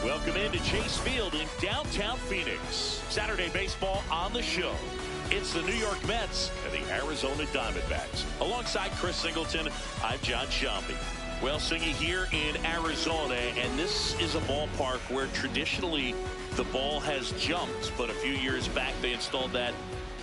Welcome into Chase Field in downtown Phoenix. Saturday baseball on the show. It's the New York Mets and the Arizona Diamondbacks. Alongside Chris Singleton, I'm John Shambi. Well, Singy, here in Arizona, and this is a ballpark where traditionally the ball has jumped, but a few years back they installed that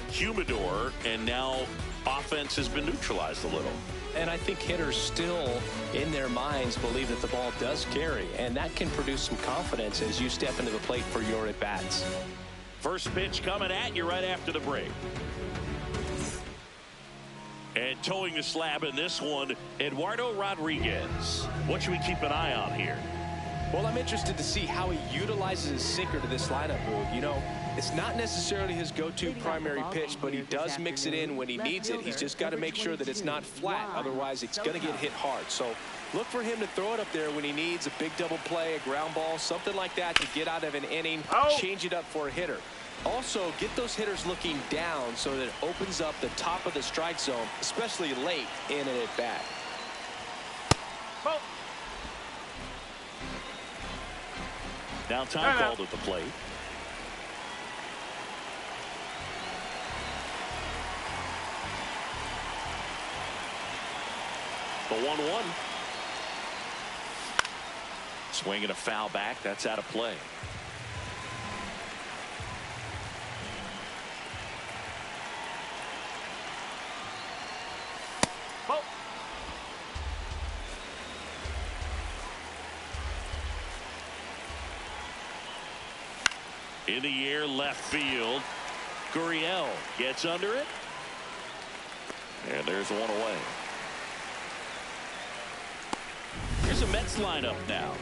humidor, and now offense has been neutralized a little. And I think hitters still, in their minds, believe that the ball does carry, and that can produce some confidence as you step into the plate for your at-bats. First pitch coming at you right after the break. And towing the slab in this one, Eduardo Rodriguez. What should we keep an eye on here? Well, I'm interested to see how he utilizes his sinker to this lineup move. You know, it's not necessarily his go-to primary pitch, but he does mix it in when he needs it. He's just got to make sure that it's not flat. Otherwise, it's going to get hit hard. So look for him to throw it up there when he needs a big double play, a ground ball, something like that to get out of an inning, change it up for a hitter. Also, get those hitters looking down so that it opens up the top of the strike zone, especially late in an at-bat. Now time called at the plate. The 1-1. Swinging a foul back. That's out of play. In the air, left field. Gurriel gets under it. And there's one away. Here's a Mets lineup now.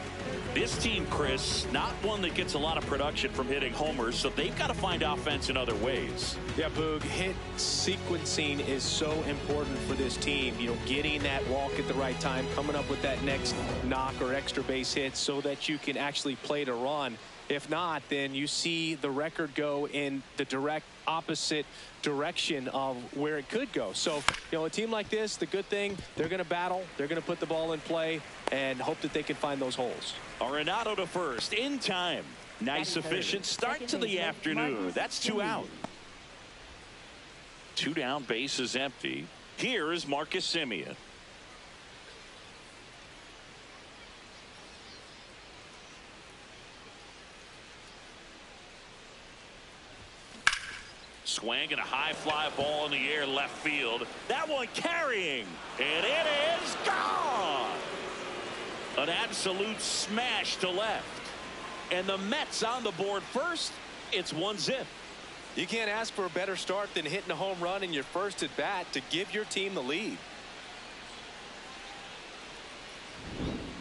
This team, Chris, not one that gets a lot of production from hitting homers, so they've got to find offense in other ways. Yeah, Boog, hit sequencing is so important for this team. You know, getting that walk at the right time, coming up with that next knock or extra base hit so that you can actually play to run. If not, then you see the record go in the direct opposite direction of where it could go. So, you know, a team like this, the good thing, they're going to battle, they're going to put the ball in play, and hope that they can find those holes. Arenado to first, in time. Nice, efficient start to the afternoon. That's 2 out. 2 down, base is empty. Here is Marcus Semien. Swing and a high fly ball in the air left field. That one carrying, and it is gone. An absolute smash to left. And the Mets on the board first. It's 1-0. You can't ask for a better start than hitting a home run in your first at bat to give your team the lead.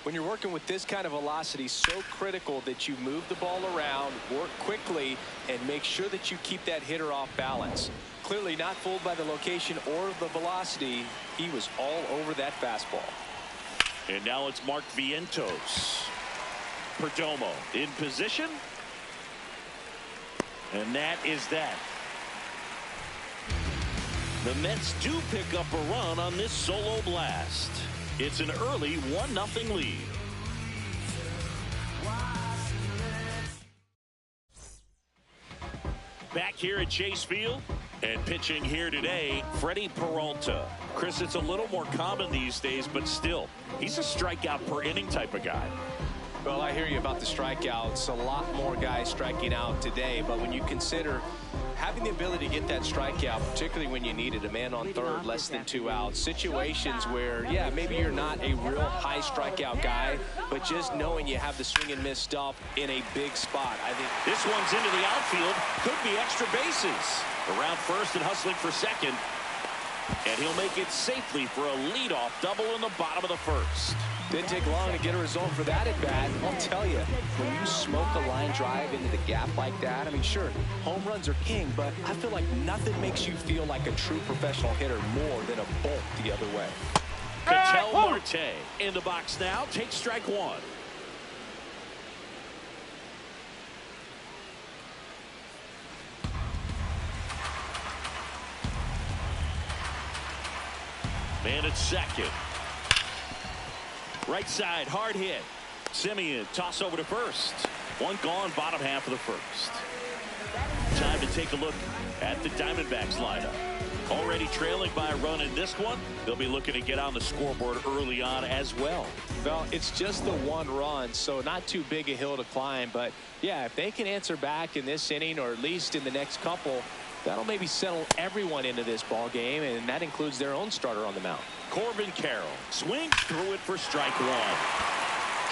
When you're working with this kind of velocity, so critical that you move the ball around, work quickly, and make sure that you keep that hitter off balance. Clearly not fooled by the location or the velocity. He was all over that fastball. And now it's Mark Vientos. Perdomo in position. And that is that. The Mets do pick up a run on this solo blast. It's an early 1-0 lead. Back here at Chase Field and pitching here today, Freddie Peralta. Chris, it's a little more common these days, but still, he's a strikeout per inning type of guy. Well, I hear you about the strikeouts. A lot more guys striking out today, but when you consider having the ability to get that strikeout, particularly when you needed a man on third, less than 2 outs. Situations where, yeah, maybe you're not a real high strikeout guy, but just knowing you have the swing and miss stuff in a big spot. I think this one's into the outfield. Could be extra bases. Around first and hustling for second. And he'll make it safely for a leadoff double in the bottom of the first. Didn't take long to get a result for that at bat. I'll tell you, when you smoke a line drive into the gap like that, I mean, sure, home runs are king, but I feel like nothing makes you feel like a true professional hitter more than a bolt the other way. Ketel Marte in the box now. Takes strike one. Man at second. Right side, hard hit. Simeon, toss over to first. One gone, bottom half of the first. Time to take a look at the Diamondbacks lineup. Already trailing by a run in this one. They'll be looking to get on the scoreboard early on as well. Well, it's just the one run, so not too big a hill to climb. But, yeah, if they can answer back in this inning or at least in the next couple, that'll maybe settle everyone into this ball game, and that includes their own starter on the mound. Corbin Carroll swings through it for strike one.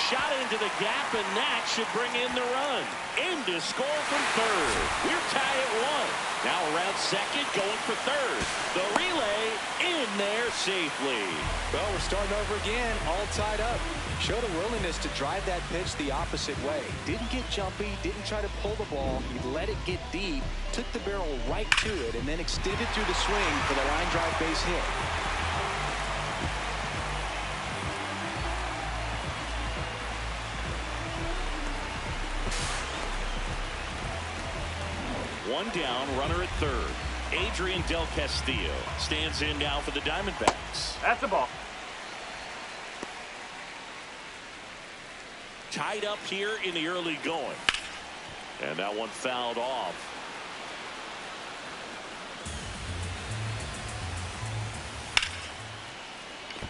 Shot into the gap, and that should bring in the run. In to score from third. We're tied at one. Now around second, going for third. The relay in there safely. Well, we're starting over again, all tied up. Showed a willingness to drive that pitch the opposite way. Didn't get jumpy, didn't try to pull the ball. He let it get deep, took the barrel right to it, and then extended through the swing for the line drive base hit. One down, runner at third. Adrian Del Castillo stands in now for the Diamondbacks. That's the ball. Tied up here in the early going. And that one fouled off.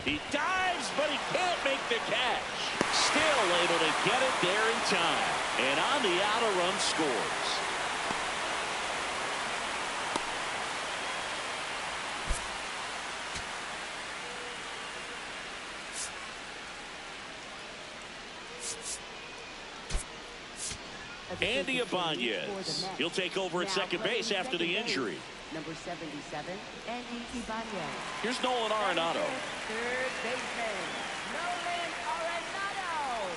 He dives, but he can't make the catch. Still able to get it there in time. And on the outer run scores. Andy Ibanez. He'll take over at second base after the injury. Number 77, Andy Ibanez. Here's Nolan Arenado. Third baseman, Nolan Arenado.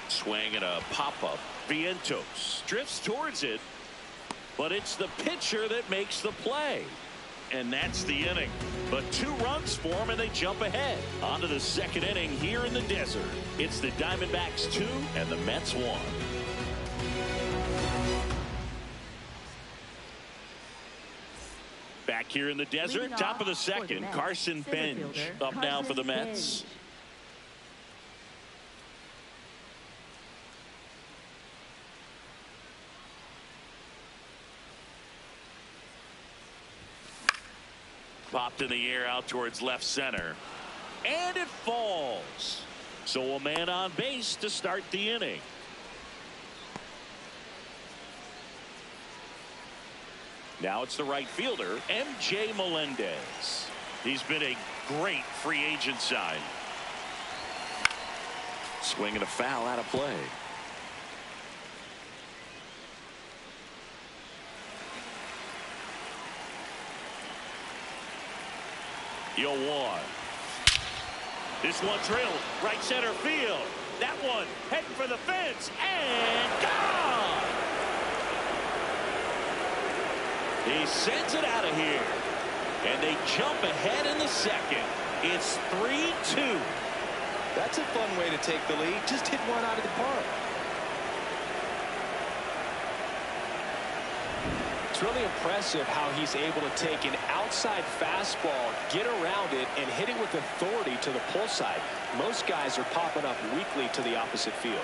Swing and a pop-up. Vientos drifts towards it, but it's the pitcher that makes the play. And that's the inning. But 2 runs for them, and they jump ahead. On to the second inning here in the desert. It's the Diamondbacks 2 and the Mets 1. Back here in the desert, top of the second, Carson Bench up now for the Mets. Popped in the air out towards left center. And it falls. So a man on base to start the inning. Now it's the right fielder, MJ Melendez. He's been a great free agent sign. Swing and a foul out of play. Yo, one. This one drilled right center field. That one heading for the fence and gone. He sends it out of here, and they jump ahead in the second. It's 3-2. That's a fun way to take the lead. Just hit one out of the park. It's really impressive how he's able to take an outside fastball, get around it, and hit it with authority to the pull side. Most guys are popping up weakly to the opposite field.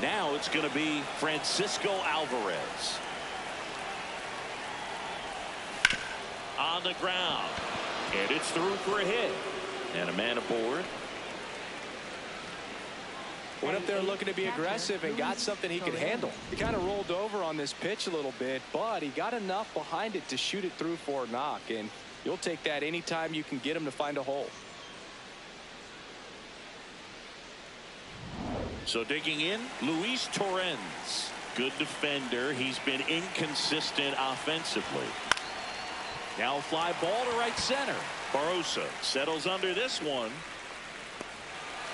Now it's going to be Francisco Alvarez. on the ground. And it's through for a hit. And a man aboard. Went up there looking to be aggressive and got something he could handle. He kind of rolled over on this pitch a little bit, but he got enough behind it to shoot it through for a knock. And you'll take that anytime you can get him to find a hole. So digging in, Luis Torrens. Good defender. He's been inconsistent offensively. Now a fly ball to right center. Barrosa settles under this one.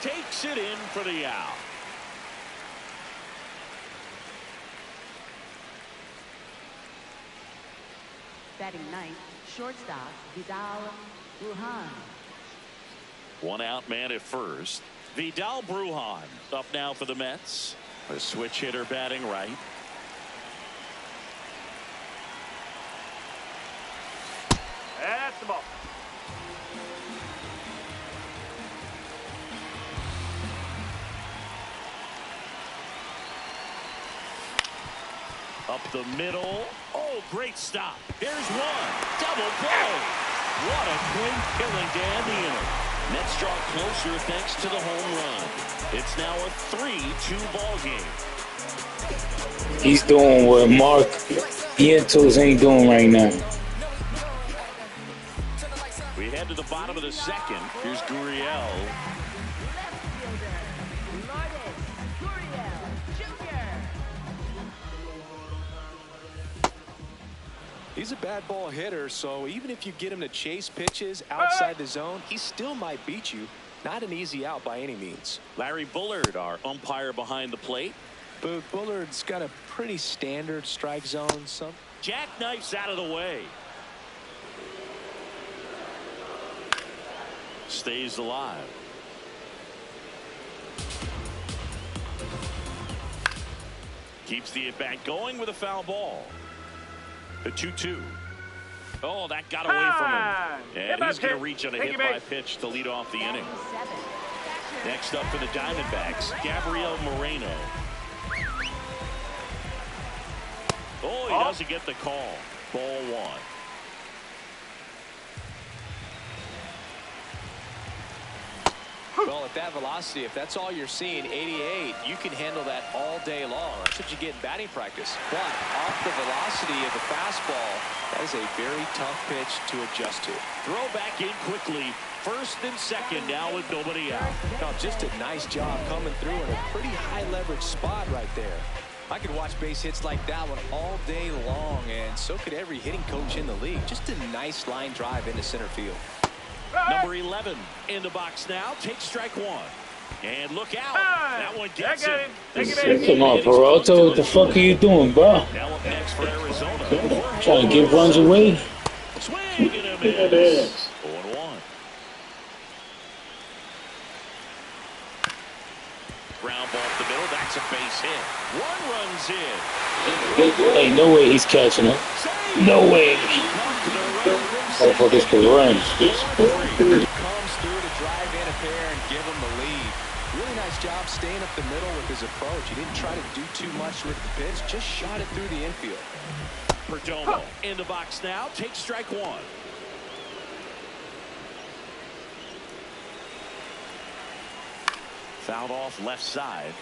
Takes it in for the out. Batting ninth, shortstop Vidal Brujan. One out man at first. Vidal Brujan up now for the Mets. A switch hitter batting right. That's the ball. Up the middle. Oh, great stop. There's one. Double play. What a quick killing to end the inning. Mets draw closer thanks to the home run. It's now a 3-2 ball game. He's doing what Mark Vientos ain't doing right now. We head to the bottom of the second. Here's Gurriel. He's a bad ball hitter, so even if you get him to chase pitches outside the zone, he still might beat you. Not an easy out by any means. Larry Bullard, our umpire behind the plate. But Bullard's got a pretty standard strike zone. Some Jackknife's out of the way. Stays alive. Keeps the at-bat going with a foul ball. The 2-2. Oh, that got away from him. And he's going to reach on a hit-by pitch to lead off the inning. Next up for the Diamondbacks, Gabriel Moreno. Oh, he doesn't get the call. Ball one. Well, at that velocity, if that's all you're seeing, 88, you can handle that all day long. That's what you get in batting practice. But off the velocity of the fastball, that is a very tough pitch to adjust to. Throw back in quickly. First and second now with nobody out. No, just a nice job coming through in a pretty high leverage spot right there. I could watch base hits like that one all day long, and so could every hitting coach in the league. Just a nice line drive into center field. Number 11 in the box now. Takes strike one. And look out. That one gets him. Come on, Peralta. What the fuck are you doing, bro? Now up next for Arizona. Trying to give runs away? Swing and a miss. 0-1. Ground ball up the middle. That's a base hit. One runs in. Ain't no way he's catching it. No way. Motherfuckers can run. Comes through to drive in a pair and give him the lead. Really nice job staying up the middle with his approach. He didn't try to do too much with the pitch, just shot it through the infield. Perdomo in the box now. Takes strike one. Fouled off left side.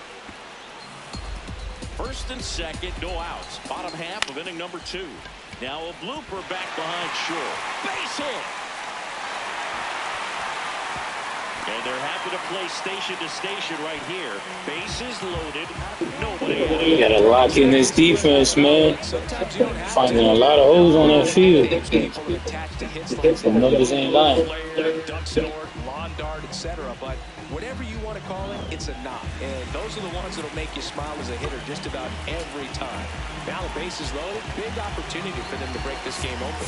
First and second, no outs. Bottom half of inning number 2. Now a blooper back behind short. Base hit. And they're happy to play station to station right here. Bases loaded. Nobody. You gotta lock in this defense, man. Finding a lot of holes on that field. The numbers ain't lying. Lawn dart, etc. But whatever you want to call it, it's a knock. And those are the ones that'll make you smile as a hitter just about every time. Now the base is loaded. Big opportunity for them to break this game open.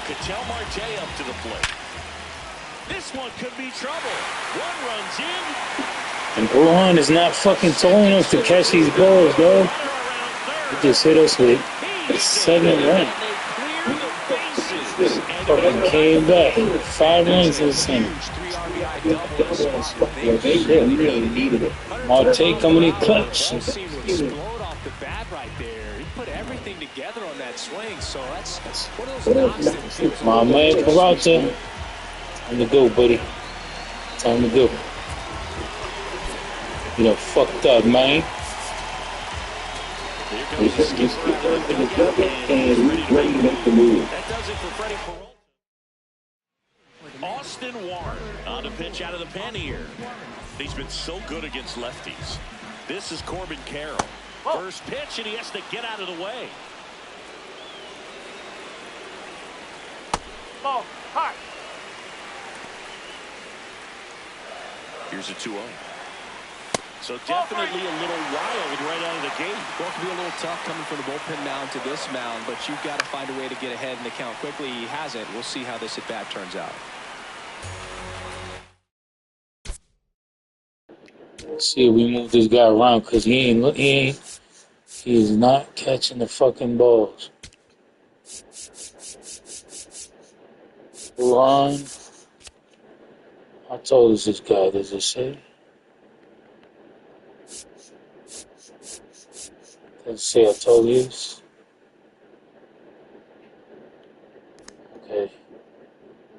Ketel Marte up to the plate. This one could be trouble. One runs in. And Brujan is not fucking tall enough to catch these balls, dog. He just hit us with a 7 run. Fucking came back. 5 runs in the center. Marte coming in clutch. Explode off the bat right there. He put everything swing. So that's one of those knocks that feels My man Peralta. Time to go, buddy. Time to go. You know, fucked up, man. Here comes the skipper out of the dugout, and he's ready to make the move. That does it for Freddie Peralta. Austin Warren on the pitch out of the pen here. He's been so good against lefties. This is Corbin Carroll. First pitch, and he has to get out of the way. Ball, hot. Here's a 2-0. So definitely a little wild right out of the gate. Well, it can be a little tough coming from the bullpen mound to this mound, but you've got to find a way to get ahead in the count quickly. He hasn't. We'll see how this at-bat turns out. Let's see if we move this guy around because he's not catching the fucking balls. Ron, how tall is this guy? Does it say? Does it say how tall he is? Okay.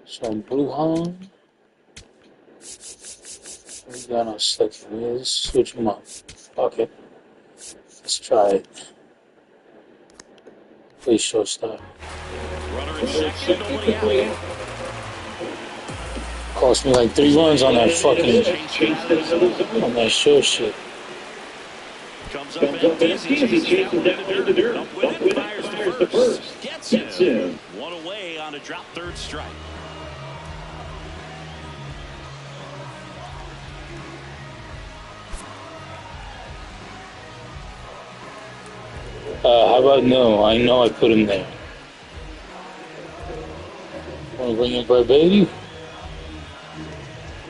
So Bruhan. We got our second. Let's switch him up. Okay. Let's try it. Play shortstop. Runner at second, nobody out. Cost me like 3 runs on that fucking on that short shit. Comes up empty as he chases that one in the dirt. Up with it, fires to first. Gets him. One away on a drop third strike. How about no? I know I put him there. Want to bring in Brett Beatty?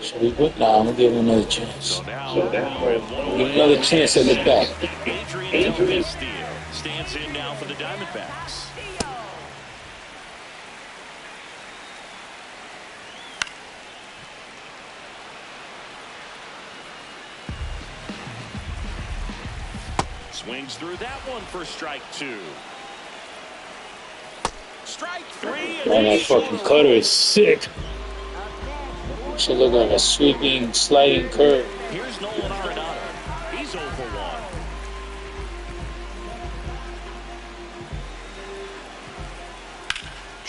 Should we put? Nah, I'm gonna give him another chance. So now give him another chance at the back. Adrian Del Castillo stands in now for the Diamondbacks. Swings through that one for strike 2. Strike 3. Man, that fucking cutter is sick. Should look like a sweeping, sliding curve. Here's Nolan Arenado. He's 0 for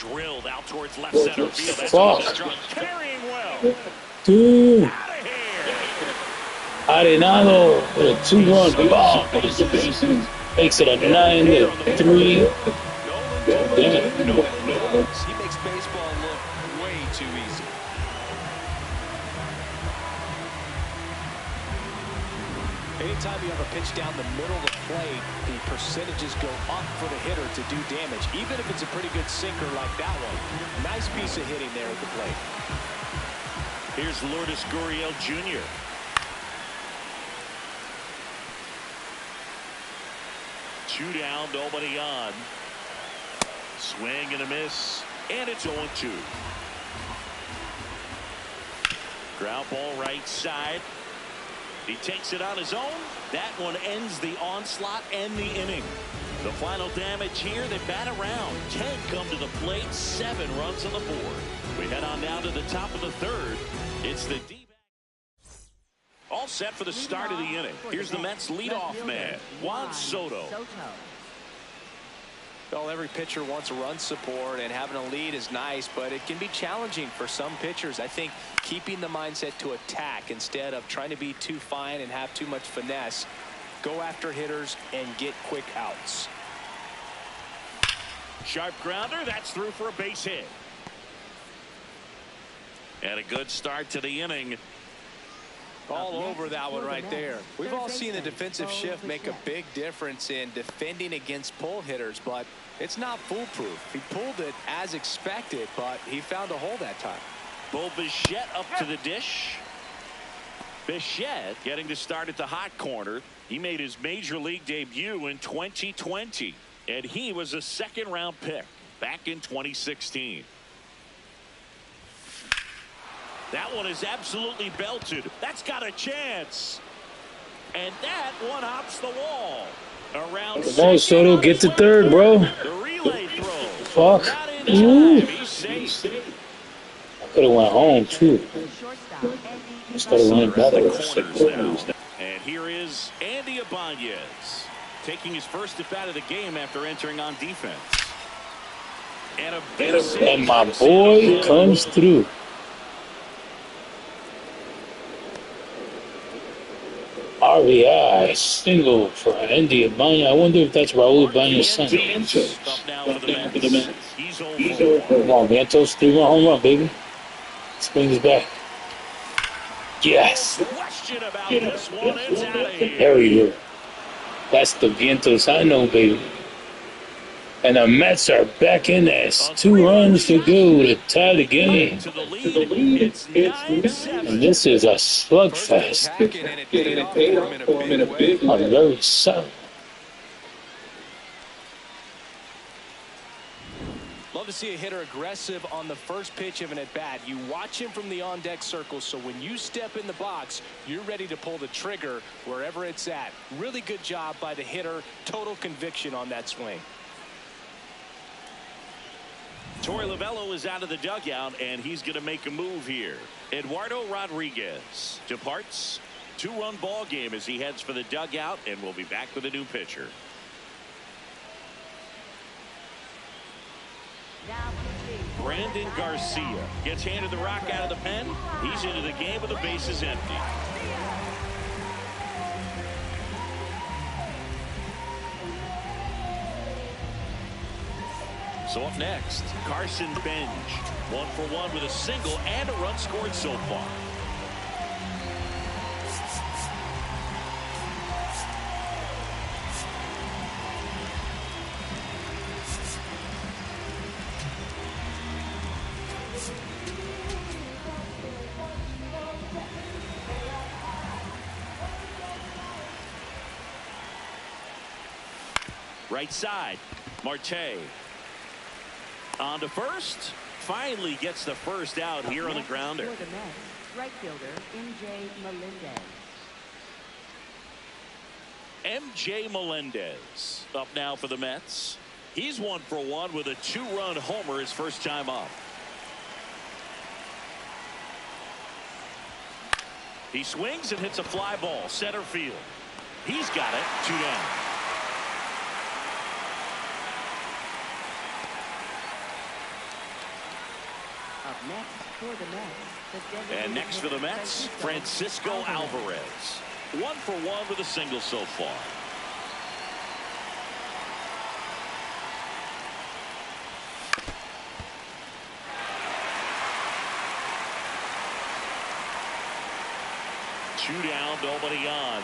1. Drilled out towards left center field. That's Fuck. Carrying well. Dude. Out of here. Arenado with a 2-run bomb. Makes it a 9-3. Damn it. He makes baseball look way too easy. Anytime you have a pitch down the middle of the plate, the percentages go up for the hitter to do damage, even if it's a pretty good sinker like that one. Nice piece of hitting there at the plate. Here's Lourdes Gurriel Jr. Two down, nobody on. Swing and a miss, and it's 0-2. Ground ball right side. He takes it on his own. That one ends the onslaught and the inning. The final damage here, they bat around. 10 come to the plate, 7 runs on the board. We head on down to the top of the third. It's the D-back. All set for the start of the inning. Here's the Mets leadoff man, Juan Soto. Well, every pitcher wants a run support, and having a lead is nice, but it can be challenging for some pitchers. I think keeping the mindset to attack instead of trying to be too fine and have too much finesse. Go after hitters and get quick outs. Sharp grounder, that's through for a base hit. And a good start to the inning. All over that one right there. We've all seen the defensive shift make a big difference in defending against pull hitters, but it's not foolproof. He pulled it as expected, but he found a hole that time. Bo Bichette up to the dish. Bichette getting to start at the hot corner. He made his major league debut in 2020, and he was a second-round pick back in 2016. That one is absolutely belted. That's got a chance. And that one hops the wall. Around come on, Soto, get to third, bro. Relay throw. Fuck. Not in Ooh. time. He's safe. I could have went home too. Shortstop, Andy Started running Corners backwards. now. And here is Andy Ibanez taking his first at bat of the game after entering on defense. And a base hit. And my boy comes through. RBI single for Andy Ibanez. I wonder if that's Raul Ibanez's son. Up now for the Mets. He's over. Come on, Vientos, 3-1 home run, baby. Swings back. Yes. Question about this one. It's out of here. There we go. That's the Vientos I know, baby. And the Mets are back in there. It's 2 runs to go to tie the game. To the lead. It's 9-7. And this is a slugfest. I'm very solid. Love to see a hitter aggressive on the first pitch of an at-bat. You watch him from the on-deck circle, so when you step in the box, you're ready to pull the trigger wherever it's at. Really good job by the hitter. Total conviction on that swing. Torey Lovullo is out of the dugout, and he's going to make a move here. Eduardo Rodriguez departs. 2-run ball game as he heads for the dugout, and we'll be back with a new pitcher. Brandon Garcia gets handed the rock out of the pen. He's into the game with the bases empty. So up next, Carson Benj. 1 for 1 with a single and a run scored so far. Right side, Marte. On to first. Finally gets the first out here on the grounder. For the Mets, right fielder, MJ Melendez. MJ Melendez up now for the Mets. He's 1 for 1 with a 2-run homer his first time up. He swings and hits a fly ball center field. He's got it. 2 down. And next for the Mets, Francisco Alvarez. 1 for 1 with a single so far. Two down, nobody on.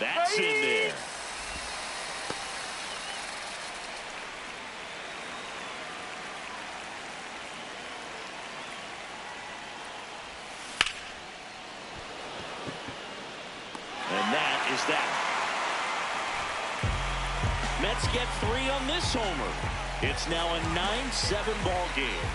That's in there. Is that. Mets get 3 on this homer. It's now a 9-7 ball game.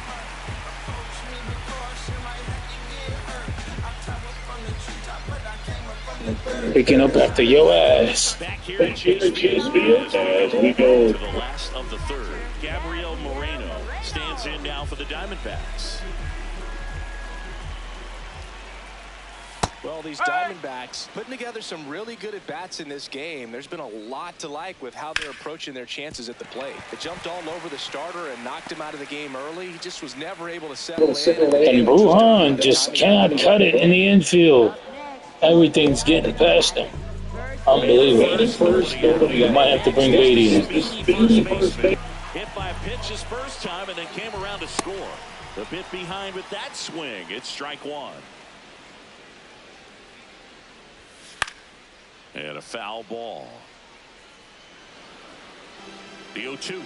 Picking up after your ass. Back here at Chase Field as we go to the last of the third. Gabriel Moreno stands in now for the Diamondbacks. Well, these Diamondbacks putting together some really good at-bats in this game. There's been a lot to like with how they're approaching their chances at the plate. They jumped all over the starter and knocked him out of the game early. He just was never able to settle in. And Brujan just cannot cut it in the infield. Everything's getting past him. Unbelievable. You might have to bring Beatty in. Hit by a pitch his first time and then came around to score. The bit behind with that swing. It's strike 1. And a foul ball. The 0-2.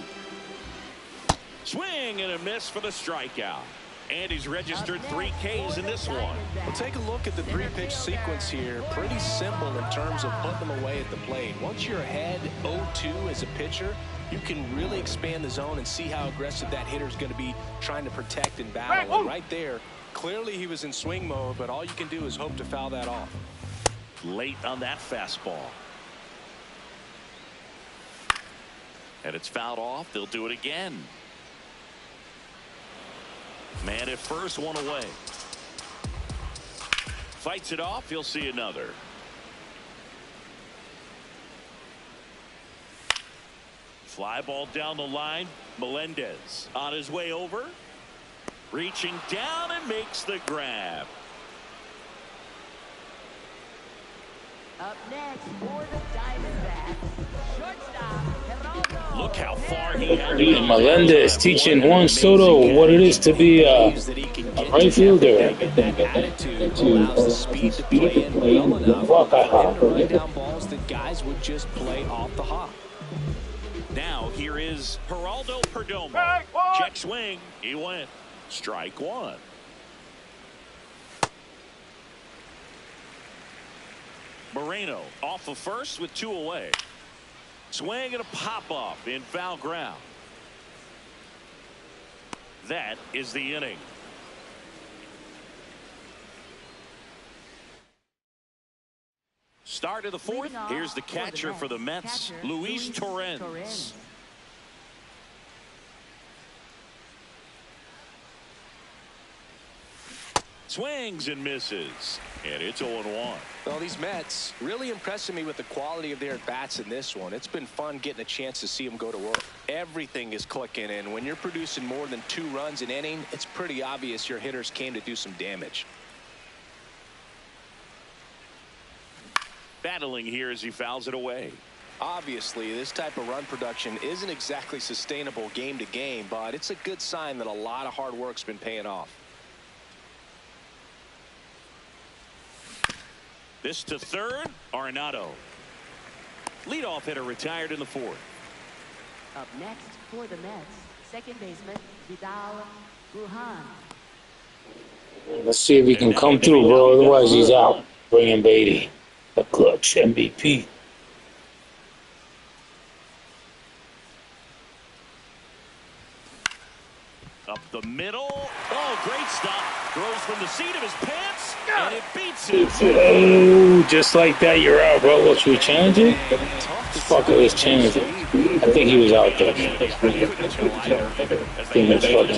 Swing and a miss for the strikeout. And he's registered 3 Ks in this one. Well, take a look at the 3-pitch sequence here. Pretty simple in terms of putting them away at the plate. Once you're ahead 0-2 as a pitcher, you can really expand the zone and see how aggressive that hitter is going to be trying to protect and battle. And right there, clearly he was in swing mode, but all you can do is hope to foul that off. Late on that fastball. And it's fouled off. They'll do it again. Man at first, one away. Fights it off. He'll see another. Fly ball down the line. Melendez on his way over. Reaching down and makes the grab. Up next for the Diamondbacks, shortstop Geraldo. Look how far he had to Dude, go. Melendez teaching Juan Soto what it is to be a right fielder. Attitude allows the speed to play in well enough and run down balls that guys would just play off the hop. Now here is Geraldo Perdomo. Check swing. He went. Strike one. Moreno off of first with 2 away. Swing and a pop off in foul ground. That is the inning. Start of the 4th. Here's the catcher for the Mets, Luis Torrens. Swings and misses, and it's 0-1. Well, these Mets really impressing me with the quality of their at-bats in this one. It's been fun getting a chance to see them go to work. Everything is clicking, and when you're producing more than 2 runs an inning, it's pretty obvious your hitters came to do some damage. Battling here as he fouls it away. Obviously, this type of run production isn't exactly sustainable game to game, but it's a good sign that a lot of hard work's been paying off. This to third, Arenado. Leadoff hitter retired in the 4th. Up next for the Mets, second baseman Vidal Brujan. Let's see if he can come through, bro. Otherwise, he's out. Bring in Beatty, the clutch MVP. Up the middle. Oh, great stop. Throws from the seat of his pants, and it beats him. Oh, just like that, you're out, bro. What, should we challenge it? Fuck it, let's challenge it. I think he was out there. I think that's fucking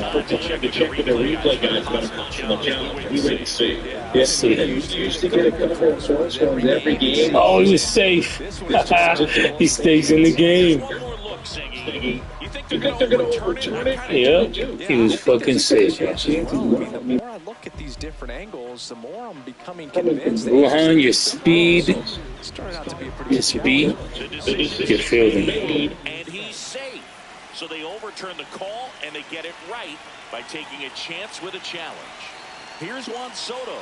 out. Yes, see. Oh, he was safe. He stays in the game. Yeah, he was fucking safe. The more I look at these different angles, the more I'm becoming convinced that Wuhan, your speed, your speed, your fielding. And he's safe. So they overturn the call, and they get it right by taking a chance with a challenge. Here's Juan Soto.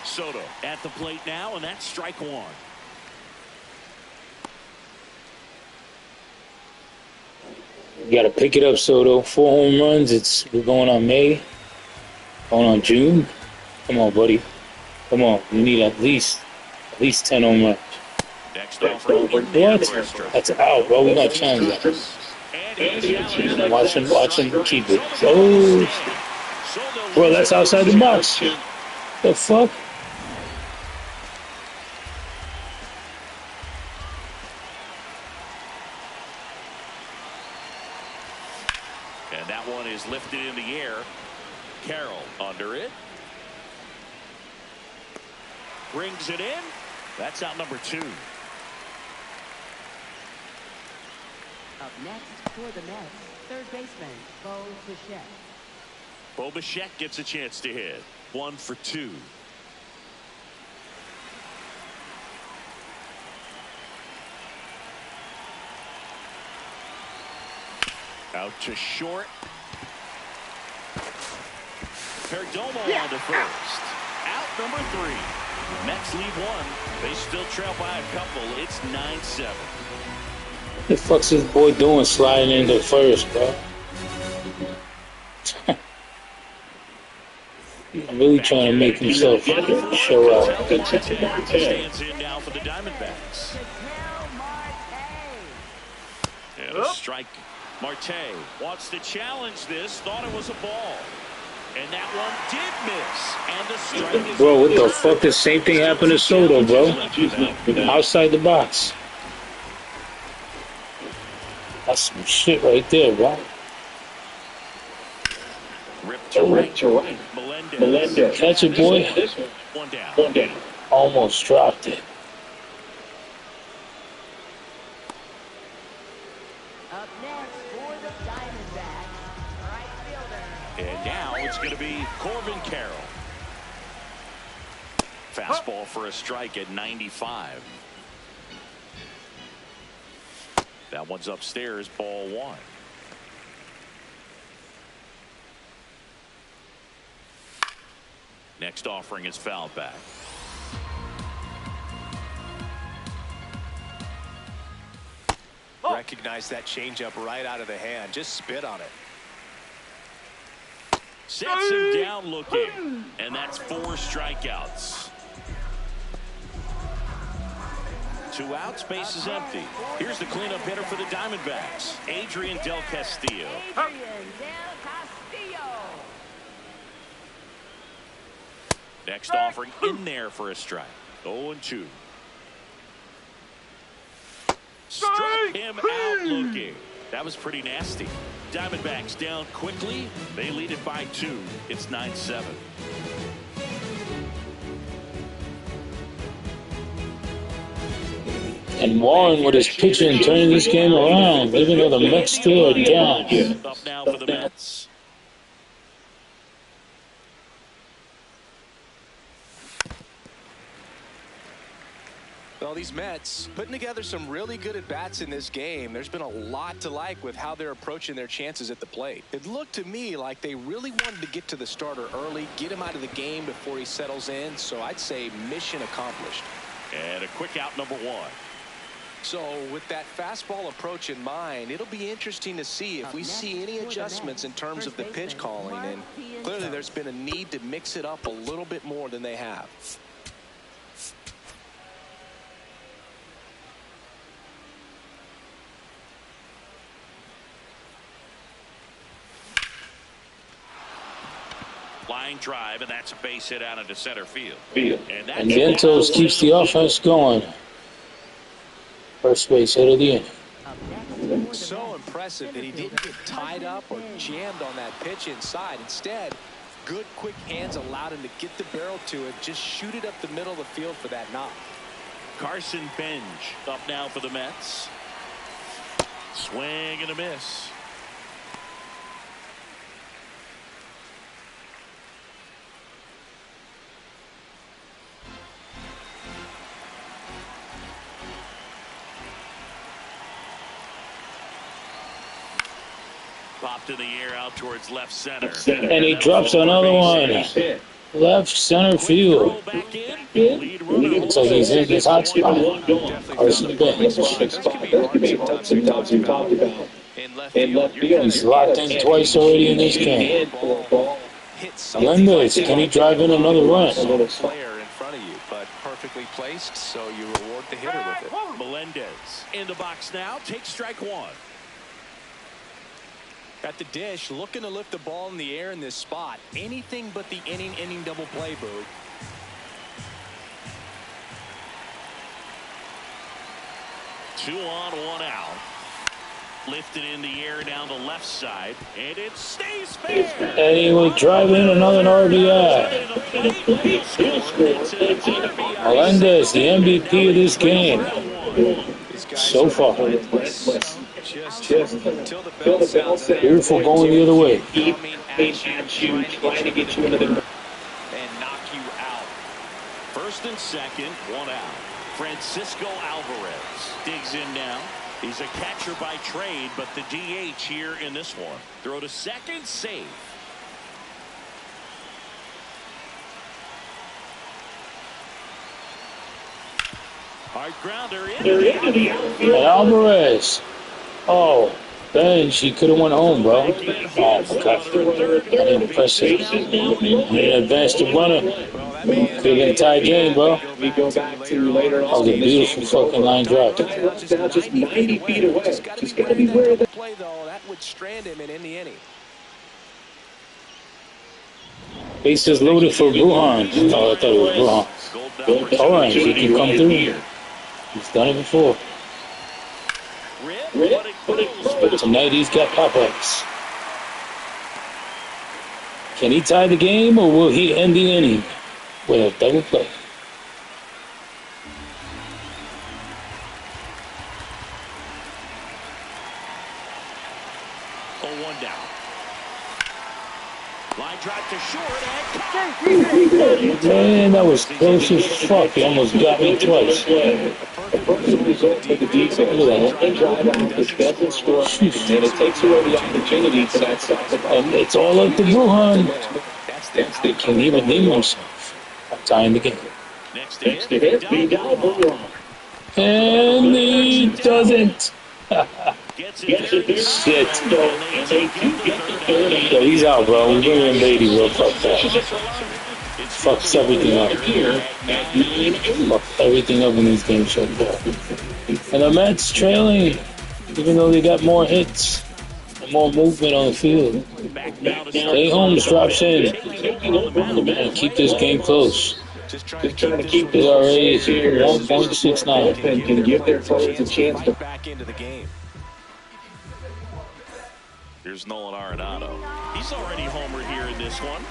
Soto at the plate now, and that's strike 1. You gotta pick it up, Soto. 4 home runs. We're going on May. Going on June. Come on, buddy. Come on. We need at least 10 home runs. Next offer. What? That's out, bro. We gotta challenge that. Watch him keep it. Oh, bro, that's outside the box. The fuck? And that one is lifted in the air. Carroll under it. Brings it in. That's out number 2. Up next for the Mets, third baseman Bo Bichette. Bo Bichette gets a chance to hit. 1 for 2. Out to short. Perdomo on to first. Out number 3. Mets lead 1. They still trail by a couple. It's 9-7. What the fuck's this boy doing sliding into first, bro? He's really trying to make himself show out. Stands in now for the Diamondbacks. And a strike. Marte wants to challenge this. Thought it was a ball. And that one did miss. And the strike is... Bro, what the fuck? The same thing happened to Soto, bro. Outside the box. That's some shit right there, bro. Ripped to right. Melendez. Catch it, boy. One down. Almost dropped it. Up next for the Diamondbacks, right fielder. And now it's going to be Corbin Carroll. Fastball for a strike at 95. That one's upstairs, ball one. Next offering is fouled back. Recognize that changeup right out of the hand. Just spit on it. Sets him down looking. And that's 4 strikeouts. 2 outs, base is empty. Here's the cleanup hitter for the Diamondbacks, Adrian Del Castillo. Adrian Del Castillo. Next offering in there for a strike. 0-2. Struck him out looking. That was pretty nasty. Diamondbacks down quickly. They lead it by 2. It's 9-7. And Warren with his pitching turning this game around, even though the Mets still are down. Up now for the Mets. Well, these Mets putting together some really good at-bats in this game. There's been a lot to like with how they're approaching their chances at the plate. It looked to me like they really wanted to get to the starter early, get him out of the game before he settles in. So I'd say mission accomplished. And a quick out, number 1. So with that fastball approach in mind, it'll be interesting to see if we see any adjustments in terms of the pitch calling. And clearly there's been a need to mix it up a little bit more than they have. Line drive, and that's a base hit out into center field. And Vientos keeps the offense going. First base hit of the inning. So impressive that he didn't get tied up or jammed on that pitch inside. Instead, good quick hands allowed him to get the barrel to it, just shoot it up the middle of the field for that knock. Carson Benj up now for the Mets. Swing and a miss. Popped in the air out towards left center. And he drops another one. Left center field. Looks like he's in his hot spot. Carson Bench. He's locked in twice already in this game. Melendez, can he drive in another run? Player in front of you, but perfectly placed, so you reward the hitter with it. Melendez in the box now. Takes strike 1. At the dish, looking to lift the ball in the air in this spot. Anything but the inning double play, Boog. Two on, 1 out. Lifted in the air down the left side, and it stays fair. And he will drive in another RBI. Melendez, the MVP of this game. So far. Beautiful going the other way. And knock you out. First and second, 1 out. Francisco Alvarez digs in now. He's a catcher by trade, but the DH here in this one. Throw to second, safe. Hard grounder in. And Alvarez. Oh, Bench, he could have went home, bro. Oh, my God. I didn't press it. I didn't advance the runner. Could have been a tie game, bro. We go back to later on. That was a beautiful fucking line drop. Just 90 feet away. Just got to be where the play, though, that would strand him in the inning. Bases loaded for Bruhan. Oh, I thought it was Bruhan. Orange, he can come through. He's done it before. But it goes but tonight he's got pop-ups. Can he tie the game, or will he end the inning with a double play? One down. Line drive to short and Man, that was close as fuck. He almost got me twice. Result for the defense. They drive out this doesn't score, and it takes away the opportunity for that side. And it's all up to Wuhan. They can't even name himself. I'm tying the game. Next to hit, Vidal. And he doesn't. Shit. Yo, he's out, bro. We're bringing Beatty, bro. Fuck that. Fucks everything up. Fuck everything up in these games so far. And the Mets trailing, even though they got more hits and more movement on the field. Clay Holmes drops in and keep this game close. Just trying to keep the ERA here 1.69 and can give their players a chance to back into the game. Here's Nolan Arenado. He's already homered here in this one.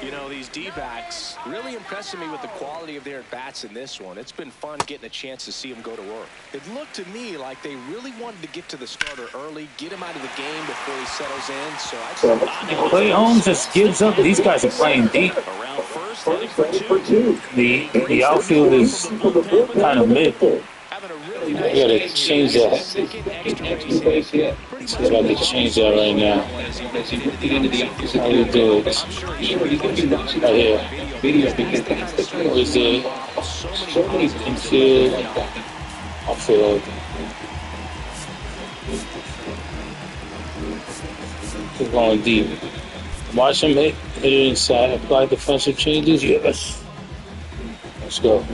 You know, these D-backs really impressing me with the quality of their at-bats in this one. It's been fun getting a chance to see them go to work. It looked to me like they really wanted to get to the starter early, get him out of the game before he settles in. So Clay Holmes just gives up. These guys are playing deep. Around first, heading for two. The outfield is kind of mid. I gotta change that. See if I can change that right now. How do we do it? Right here. Where's the infield? Outfield. Keep going deep. Watch him hit it inside. Apply defensive changes. Yes. Let's go.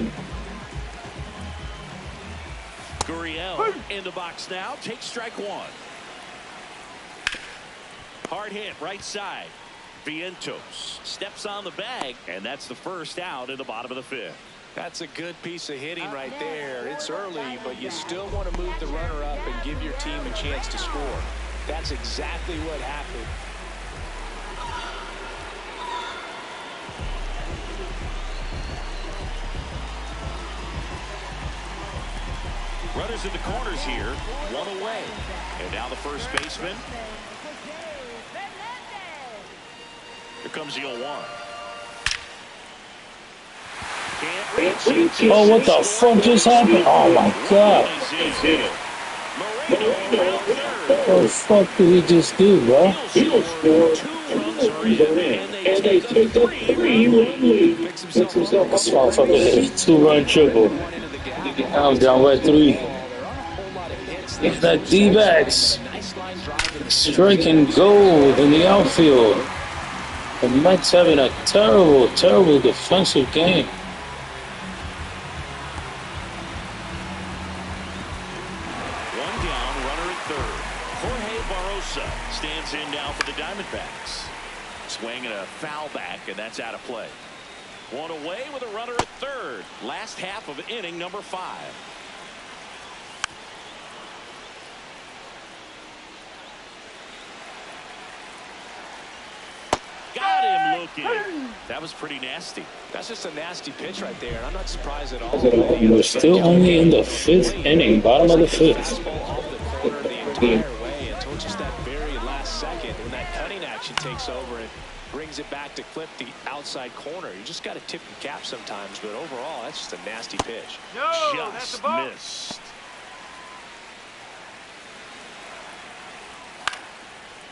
In the box now, takes strike one. Hard hit, right side. Vientos steps on the bag, and that's the first out in the bottom of the fifth. That's a good piece of hitting right there. It's early, but you still want to move the runner up and give your team a chance to score. That's exactly what happened. Runners in the corners here, one away. And now the first baseman. Here comes the 0-1. Oh, what the fuck just happened? Oh my god. What the fuck did he just do, bro? and they take the 3-run lead. This motherfucker hit a 2-run triple. I'm down by 3. If that D-backs striking gold in the outfield. The Mets having a terrible, terrible defensive game. One down, runner at third. Jorge Barrosa stands in now for the Diamondbacks. Swinging a foul back, and that's out of play. One away with a runner at third. Last half of inning number 5. Got him looking. That was pretty nasty. That's just a nasty pitch right there, and I'm not surprised at all. We're still only in the 5th inning, bottom of the 5th. The entire way until just that very last second when that cutting action takes over and brings it back to clip the outside corner. You just got to tip your cap sometimes, but overall, that's just a nasty pitch. Just missed.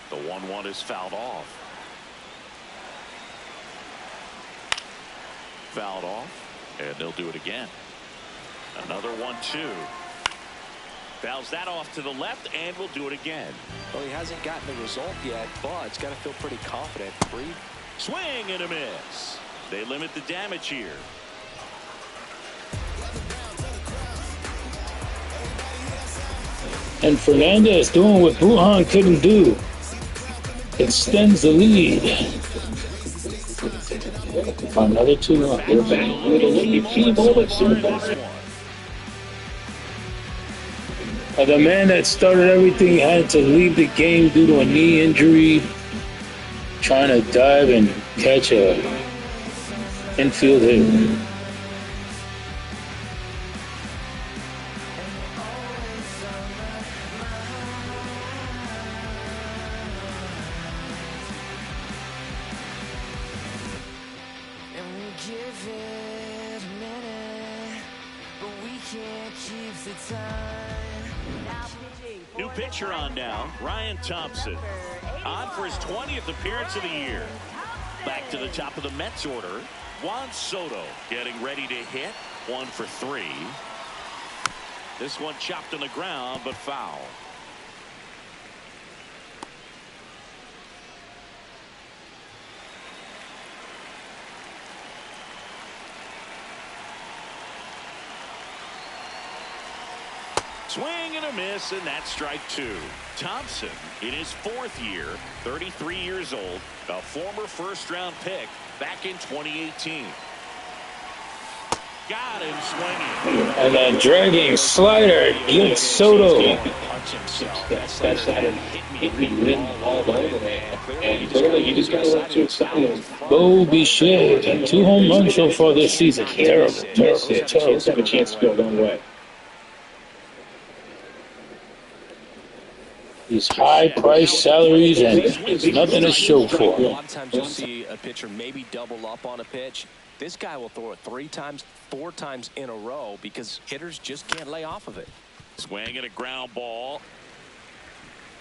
The 1-1 is fouled off. Fouled off, and they'll do it again. Another 1-2. Fouls that off to the left, and we'll do it again. Well, he hasn't gotten the result yet, but he's got to feel pretty confident. Breathe. Swing and a miss. They limit the damage here. And Fernandez doing what Wuhan couldn't do. Extends the lead. Another 2-1. The man that started everything had to leave the game due to a knee injury, trying to dive and catch a infield hit. New pitcher on now, Ryan Thompson. On for his 20th appearance of the year. Back to the top of the Mets order, Juan Soto getting ready to hit. 1 for 3. This one chopped on the ground, but foul. Swing and a miss, and that's strike 2. Thompson, in his 4th year, 33 years old, a former first-round pick back in 2018. Got him swinging. And a dragging slider against Soto. That's not a hit all over, man. And clearly, he just got a little too excited. Bo Bichette, and 2 home runs so far this season. Terrible. Chance have a chance to go a long way. These high-priced salaries and nothing to show for. A lot of times you'll see a pitcher maybe double up on a pitch. This guy will throw it 3 times, 4 times in a row because hitters just can't lay off of it. Swing and a ground ball.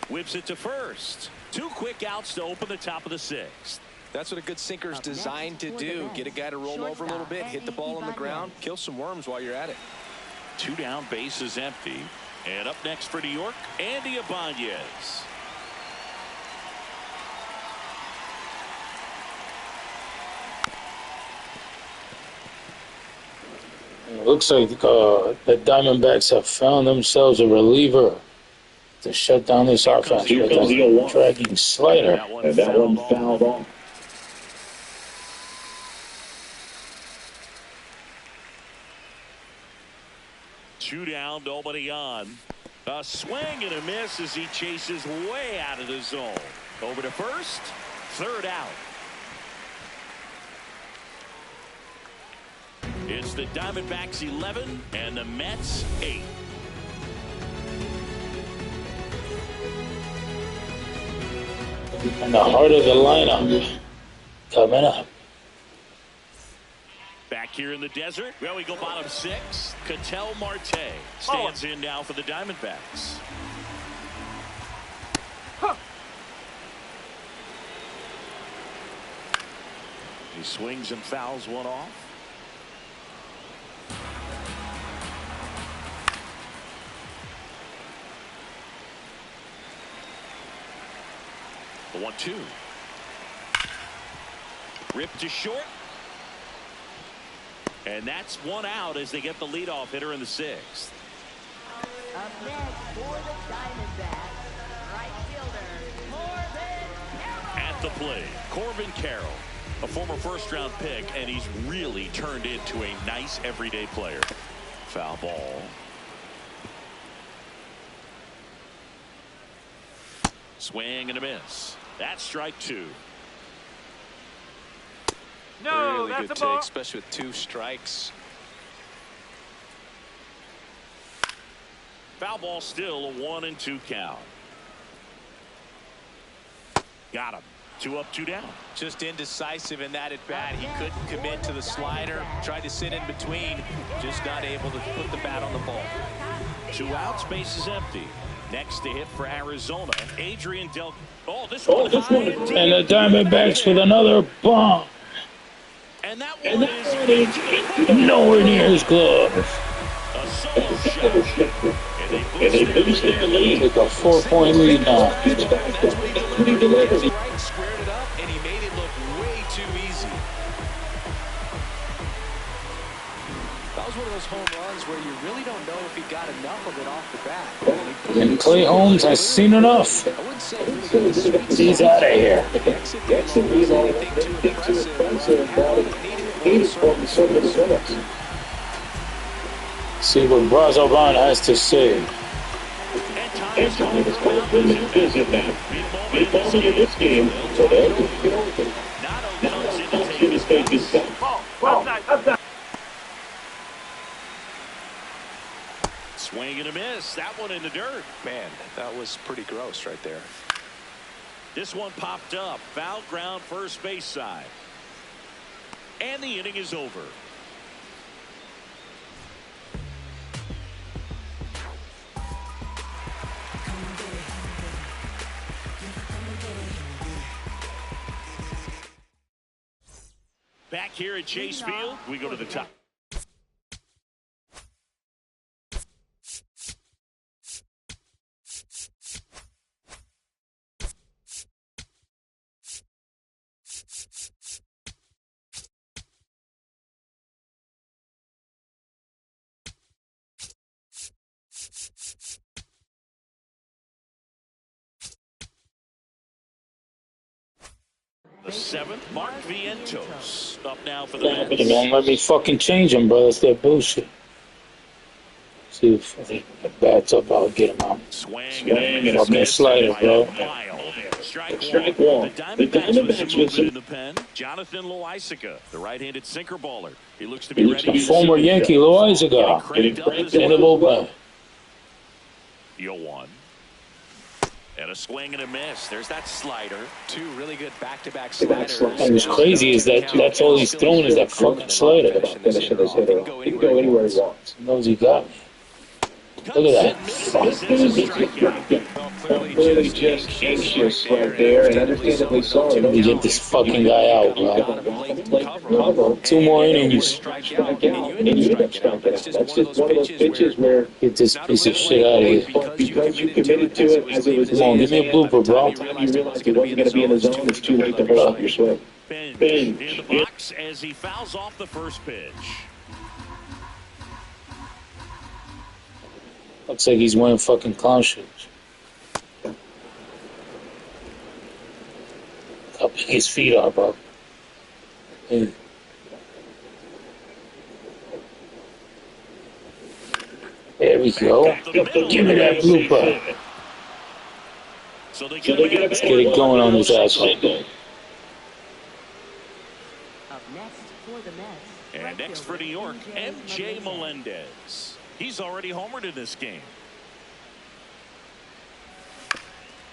Whips it to first. 2 quick outs to open the top of the 6th. That's what a good sinker is designed to do. Get a guy to roll over a little bit, hit the ball on the ground, kill some worms while you're at it. 2 down, bases empty. And up next for New York, Andy Ibanez. It looks like the Diamondbacks have found themselves a reliever to shut down this offense with a dragging slider. That one fouled off. Two down, nobody on. A swing and a miss as he chases way out of the zone. Over to first, 3rd out. It's the Diamondbacks 11 and the Mets 8. And the heart of the lineup coming up. Back here in the desert, well, we go bottom 6. Ketel Marte stands in now for the Diamondbacks. He swings and fouls one off. The 1-2. Ripped to short. And that's 1 out as they get the leadoff hitter in the 6th. Up next for the Diamondbacks, right fielder, Corbin Carroll. At the plate, Corbin Carroll, a former first-round pick, and he's really turned into a nice everyday player. Foul ball. Swing and a miss. That's strike 2. No, really that's good a ball. take, especially with 2 strikes. Foul ball, still a 1-2 count. Got him. 2 up, 2 down. Just indecisive in that at bat. He couldn't commit to the slider. Tried to sit in between. Just not able to put the bat on the ball. 2 outs, bases empty. Next to hit for Arizona, Adrian Del. Oh, this one. And the Diamondbacks with another bomb. And that one is nowhere near his glove. a solo shot. And they boost their lead. Take a 4-point lead now. Right, squared it up, and he made it look way too easy. That was one of those home runs where you really don't know if he got enough of it off the bat. And Clay Holmes has seen enough. I wouldn't say really good. He's out of here. See what Brazoban has to say. His time is called limit is at that. Big moment in this game, so they'll get open. Not comes in to take his cut. Well, outside. Swing and a miss. That one in the dirt. Man, that was pretty gross right there. This one popped up. Foul ground, first base side. And the inning is over. Back here at Chase Field, we go to the top. The seventh, Mark Vientos up now for the Mets. You don't let me fucking change him, bro. That's that bullshit. See if he bats up, I'll get him out. Swing and fucking slider, bro. Strike one. The Diamondbacks was in the pen. Jonathan Loaisiga, the right-handed sinker baller. He looks to be ready. The former Yankee Loaisiga. In the bullpen. 0-1. And a swing and a miss. There's that slider. Two really good back-to-back sliders. And what's crazy is that that's all he's throwing is that fucking slider. Finishing this hitter. He can go anywhere he wants. He knows he got me. Look at that. Clearly just anxious right there, and understandably so. Let me get this fucking guy out, bro. 2 more innings. Strike out, and you end up striking out. That's just one of those pitches where get this piece of shit out of here. because you committed to it as it was. Come on, give me a blooper, bro. You realized it wasn't going to be in the zone. It's too late to hold up your swing. Bench in the box as he fouls off the first pitch. Looks like he's wearing fucking clown shoes. How big his feet are, bro. Hey. There we go. Give me that blooper. Let's get it going on this asshole. Up next for the Mets. And next for New York, MJ Melendez. He's already homered in this game.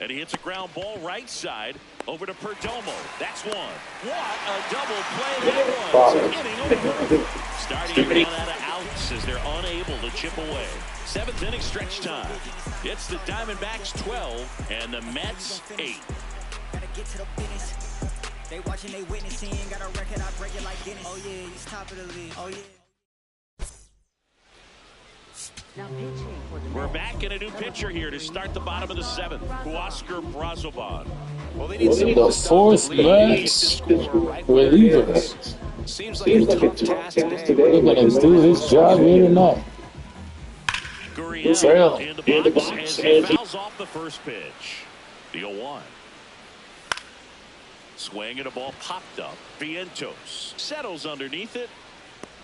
And he hits a ground ball right side over to Perdomo. That's one. What a double play that was. Inning over. Starting to run out of outs as they're unable to chip away. 7th inning stretch time. It's the Diamondbacks 12 and the Mets 8. Gotta get to the business. They watching, they witnessing. Got a record, I break it like Dennis. Oh yeah, he's top of the league. Oh yeah. Now pitching for the We're Mets. back in a new pitcher here to start the bottom of the 7th. Huascar Brazoban. Well, they need The fourth Mets reliever. Seems like a tough task today. They're gonna do his job here tonight. Gurriel in the box as he fouls off the first pitch. The 0-1. Swing and a ball popped up. Vientos settles underneath it.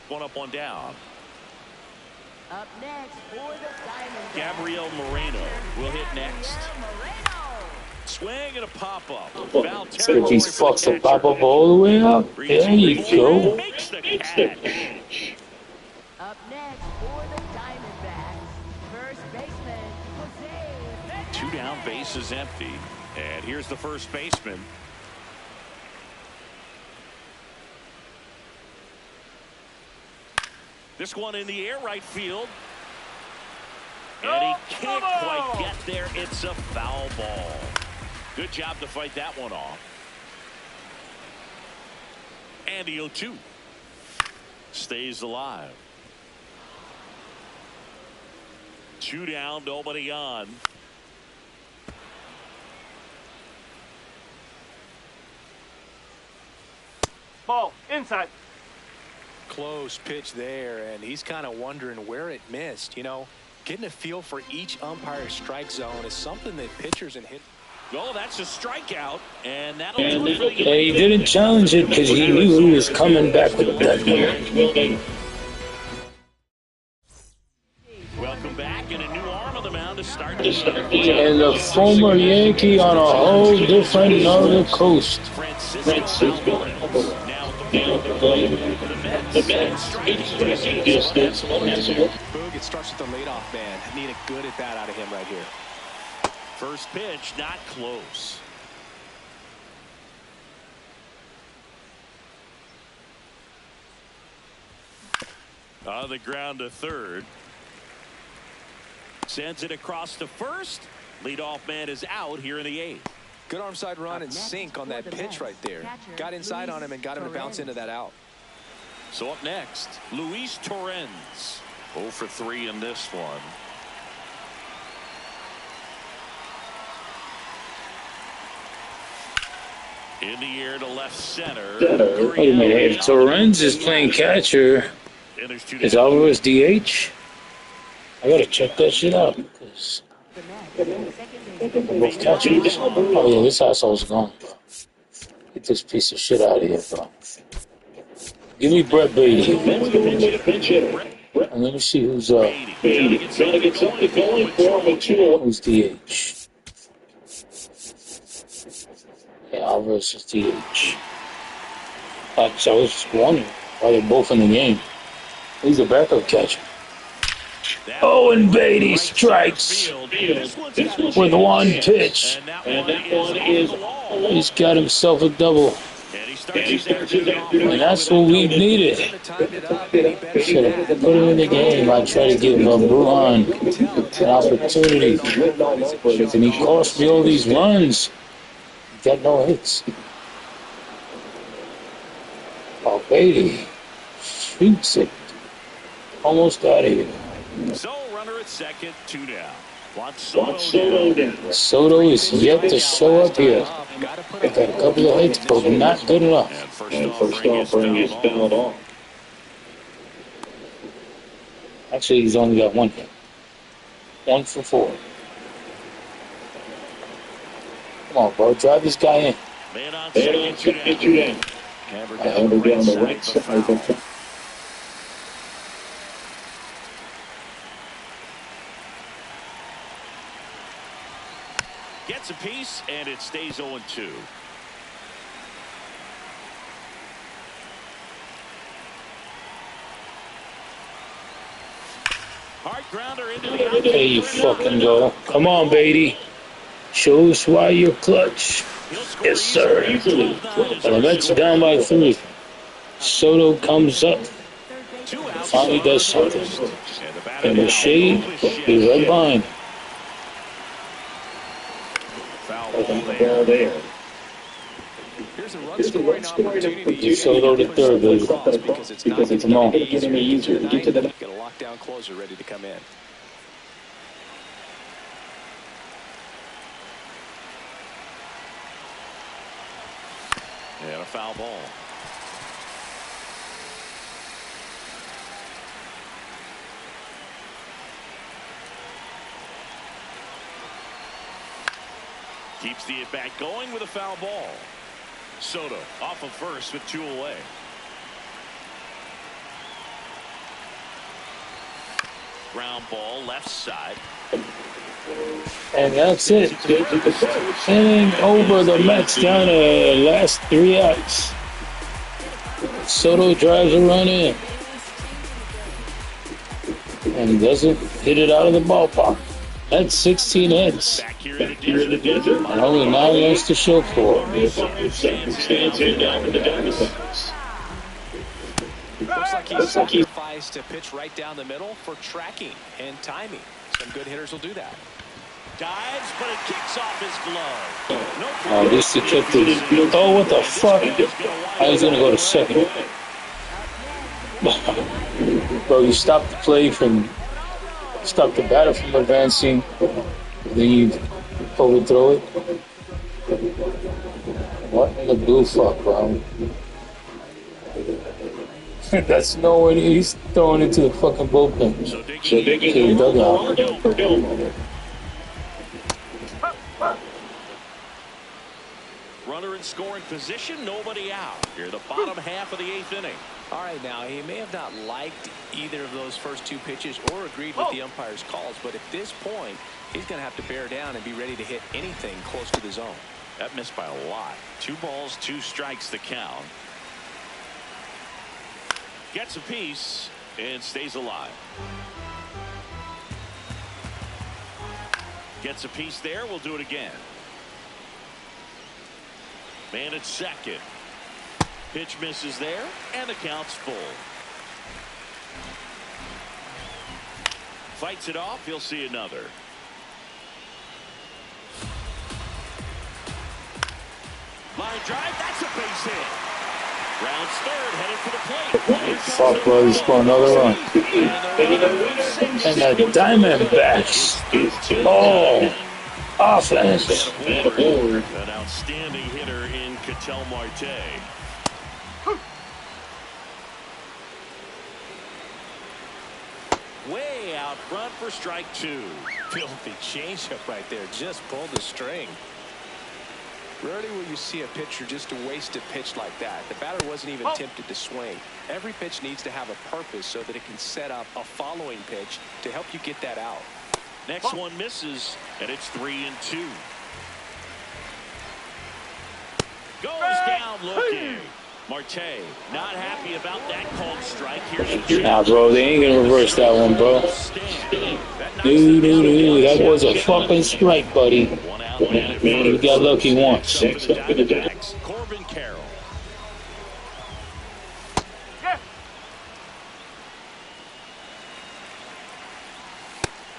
1 up, 1 down. Up next for the Diamondbacks. Gabriel Moreno will hit next. Swing and a pop-up. Foul So if these fucks will pop up all the way up. There you go. Makes the catch. Up next for the Diamondbacks. First baseman, Jose. 2 down, base is empty. And here's the first baseman. This one in the air, right field. And he can't quite get there. It's a foul ball. Good job to fight that one off. And the 0-2. Stays alive. 2 down, nobody on. Ball, inside. Close pitch there, and he's kind of wondering where it missed. You know, getting a feel for each umpire's strike zone is something that pitchers and hit. Oh, that's a strikeout, and that'll do it for the game. And he didn't challenge it because he knew he was coming back with that one. Welcome back, and a new arm on the mound to start. And the former Yankee on a whole different another coast. Francisco. Now the Mets. Boog, it starts with the leadoff man. Need a good at bat out of him right here. First pitch, not close. On the ground to third. Sends it across to first. Leadoff man is out here in the 8th. Good arm side run and sink on that pitch right there. Got inside on him and got him to bounce into that out. So up next, Luis Torrens. 0 for 3 in this one. In the air to left center. Wait a minute. If Torrens is playing catcher, is Alvarez DH? I gotta check that shit out. Both catchers. Oh yeah, this asshole's gone, bro. Get this piece of shit out of here, bro. Give me Brett Beatty. And let me see who's who's DH. Yeah, Alvarez is DH. I was wondering why they're both in the game. He's a backup catcher. Oh, and Beatty strikes with one pitch. And that one is He's got himself a double. And that's what we needed. Should have put him in the game. I tried to give Bruhan an opportunity. And he cost me all these runs. Got no hits. Oh, Beatty shoots it. Almost out of here. So runner at second, 2 down. Soto is yet to show up here. They got a couple of hits, but not good enough. and first offering is fouled off. Actually, he's only got one hit. 1 for 4. Come on, bro. Drive this guy in. Man on And second, 2 down. Hammer Down the right side of the foul. Gets a piece, and it stays 0-2. Hard grounder into the outfield. There you fucking go. Come on, Beatty. Show us why you're clutch. Yes, sir. And the Mets down by 3. Soto comes up. Finally does something. And the shade, he's right behind. Ball there. Here's a run scoring opportunity. Get Soto to third, baby. Because it's not Come on. Get any easier. Get to the Got a lockdown closer ready to come in. And a foul ball. Keeps the at-bat going with a foul ball. Soto off of first with 2 away. Ground ball left side. And that's it. Inning over. The Mets down to last 3 outs. Soto drives a run in. And doesn't hit it out of the ballpark. That's 16 hits. Back here in the desert. And only 9 runs to show for. stands in down in the Diamondbacks. Looks like he's sacrificed to pitch right down the middle for tracking and timing. Some good hitters will do that. Dives, but it kicks off his glove. Oh, this to check this. Oh, what the fuck? I was going to go to second. Bro, you stop the play from... Stop the batter from advancing. Then you overthrow it. What in the blue fuck, bro? That's nowhere. He's throwing it to the fucking bullpen. So digging dugout. for Gilmore. Runner in scoring position, nobody out. Here, the bottom half of the 8th inning. All right, now, he may have not liked either of those first 2 pitches or agreed with the umpire's calls, but at this point, he's going to have to bear down and be ready to hit anything close to the zone. That missed by a lot. 2 balls, 2 strikes the count. Gets a piece and stays alive. Gets a piece there. We'll do it again. Man at second. Pitch misses there, and the count's full. Fights it off. He'll see another. Line drive. That's a base hit. Rounds third, headed for the plate. Fuck, bro, he's for another run. And the Diamondbacks. Oh, offense. An outstanding hitter in Ketel Marte. Way out front for strike 2. Filthy changeup right there. Just pulled the string. Rarely will you see a pitcher just waste a pitch like that. The batter wasn't even tempted to swing. Every pitch needs to have a purpose so that it can set up a following pitch to help you get that out. Next one misses, and it's 3-2. Goes down looking. Marte not happy about that called strike. Here's Nah, bro, they ain't gonna reverse that one, bro. Dude, that was a fucking strike, buddy. You got lucky once. Corbin Carroll.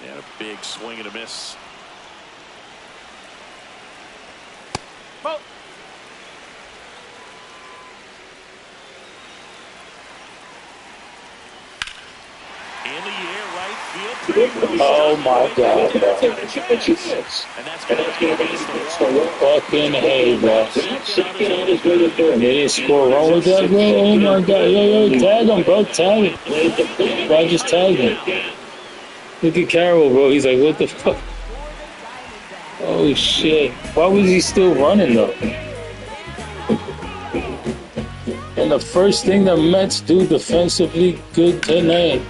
And a big swing and a miss. In the air, right field. Oh my God, bro. And that's going to Fucking hay, bro. They didn't score wrong with that, bro. Oh my God. Yo, tag him, bro. Tag him. Bro, I just tagged him. Look at Carroll, bro. He's like, what the fuck? Oh shit. Why was he still running though? And the first thing the Mets do defensively good tonight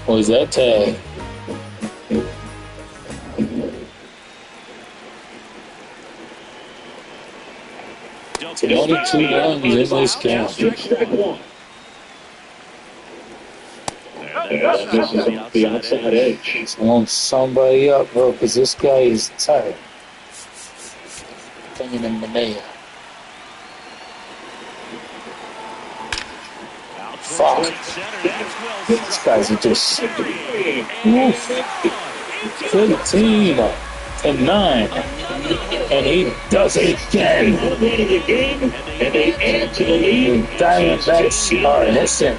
was that tag. Only 2 runs in this game. This is the outside edge. Want somebody up, bro, because this guy is tired. Thinking in Manea. Fuck. These guys are just 15-9. And he does it again. And they add to the lead. The Diamondbacks are innocent.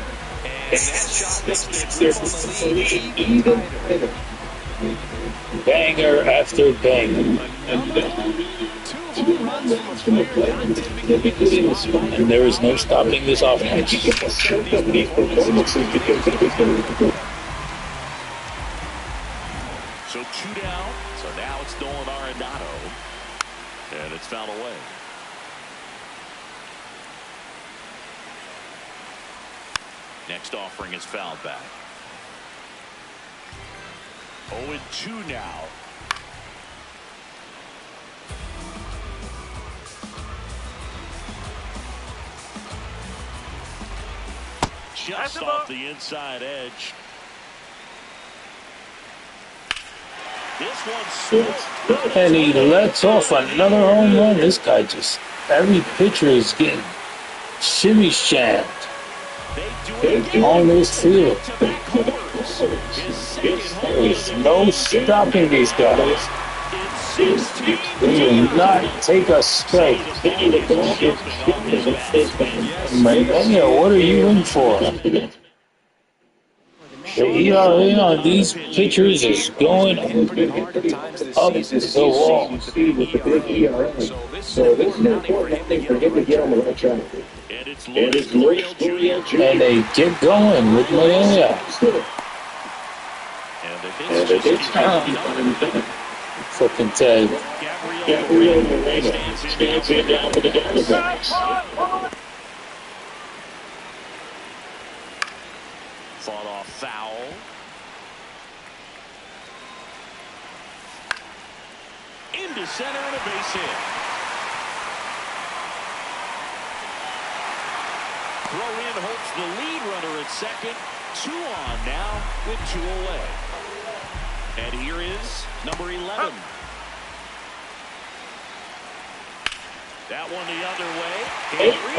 Banger after banger. And there is no stopping this offense. So 2 down. So now it's Nolan Arenado. And it's fouled away. Next offering is fouled back. 0-2 now. Just off the inside edge. This one's And he lets off another home run. This guy just, every pitcher is getting shimmy shammed on this field. There's no stopping these guys. They will not take a strike. Manea, what are you in for? The ERA on these pitchers is going up the wall. So this is an important thing for him to get on the right track. and it's Luis Gurriel And they get going with Manea. And the hits just Fucking tag. Gabriel Moreno stands in down for the Diamondbacks. Fought off foul. Into center and a base hit. Throw in hopes the lead runner at second. 2 on now with 2 away. And here is number 11. That one the other way.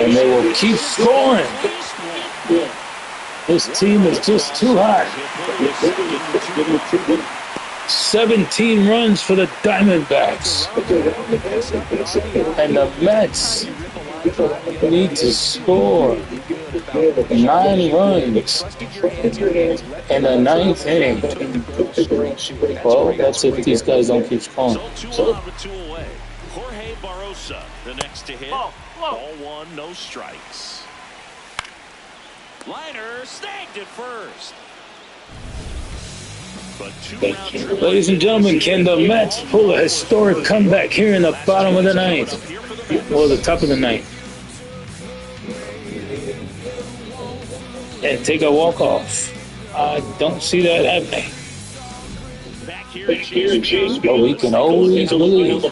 And they will keep scoring. This team is just too hot. 17 runs for the Diamondbacks. And the Mets need to score 9 runs in the 9th inning. Well, that's if these guys don't keep scoring. So 2 on with 2 away. Jorge Barrosa, the next to hit. Ball 1, no strikes. Liner snagged at first. But 2 rounds. Ladies and gentlemen, can the Mets pull a historic comeback here in the bottom of the 9th? Or the top of the 9th? And take a walk-off. I don't see that happening. But we can always believe.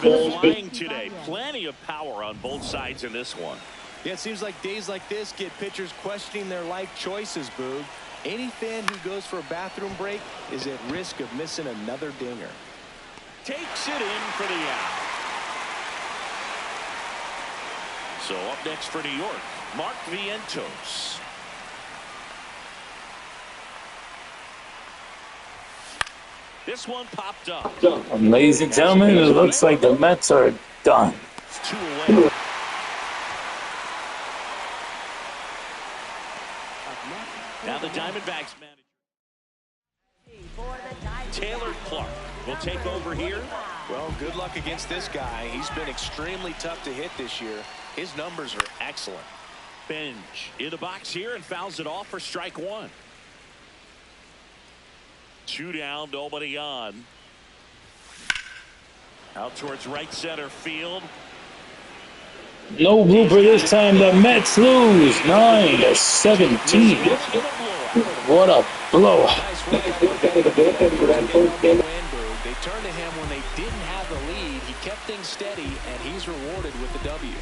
Today. Plenty of power on both sides in this one. Yeah, it seems like days like this get pitchers questioning their life choices, Boog. Any fan who goes for a bathroom break is at risk of missing another dinger. Takes it in for the out. So up next for New York, Mark Vientos. This one popped up. Ladies and gentlemen, it looks like the Mets are done. 2 away. Now the Diamondbacks manager Taylor Clark will take over here. Well, good luck against this guy. He's been extremely tough to hit this year. His numbers are excellent. Benj in the box here and fouls it off for strike 1. 2 down, nobody on. Out towards right center field. No blooper this time. The Mets lose 9-17. What a blowout. They turned to him when they didn't have the lead. He kept things steady, and he's rewarded with the W.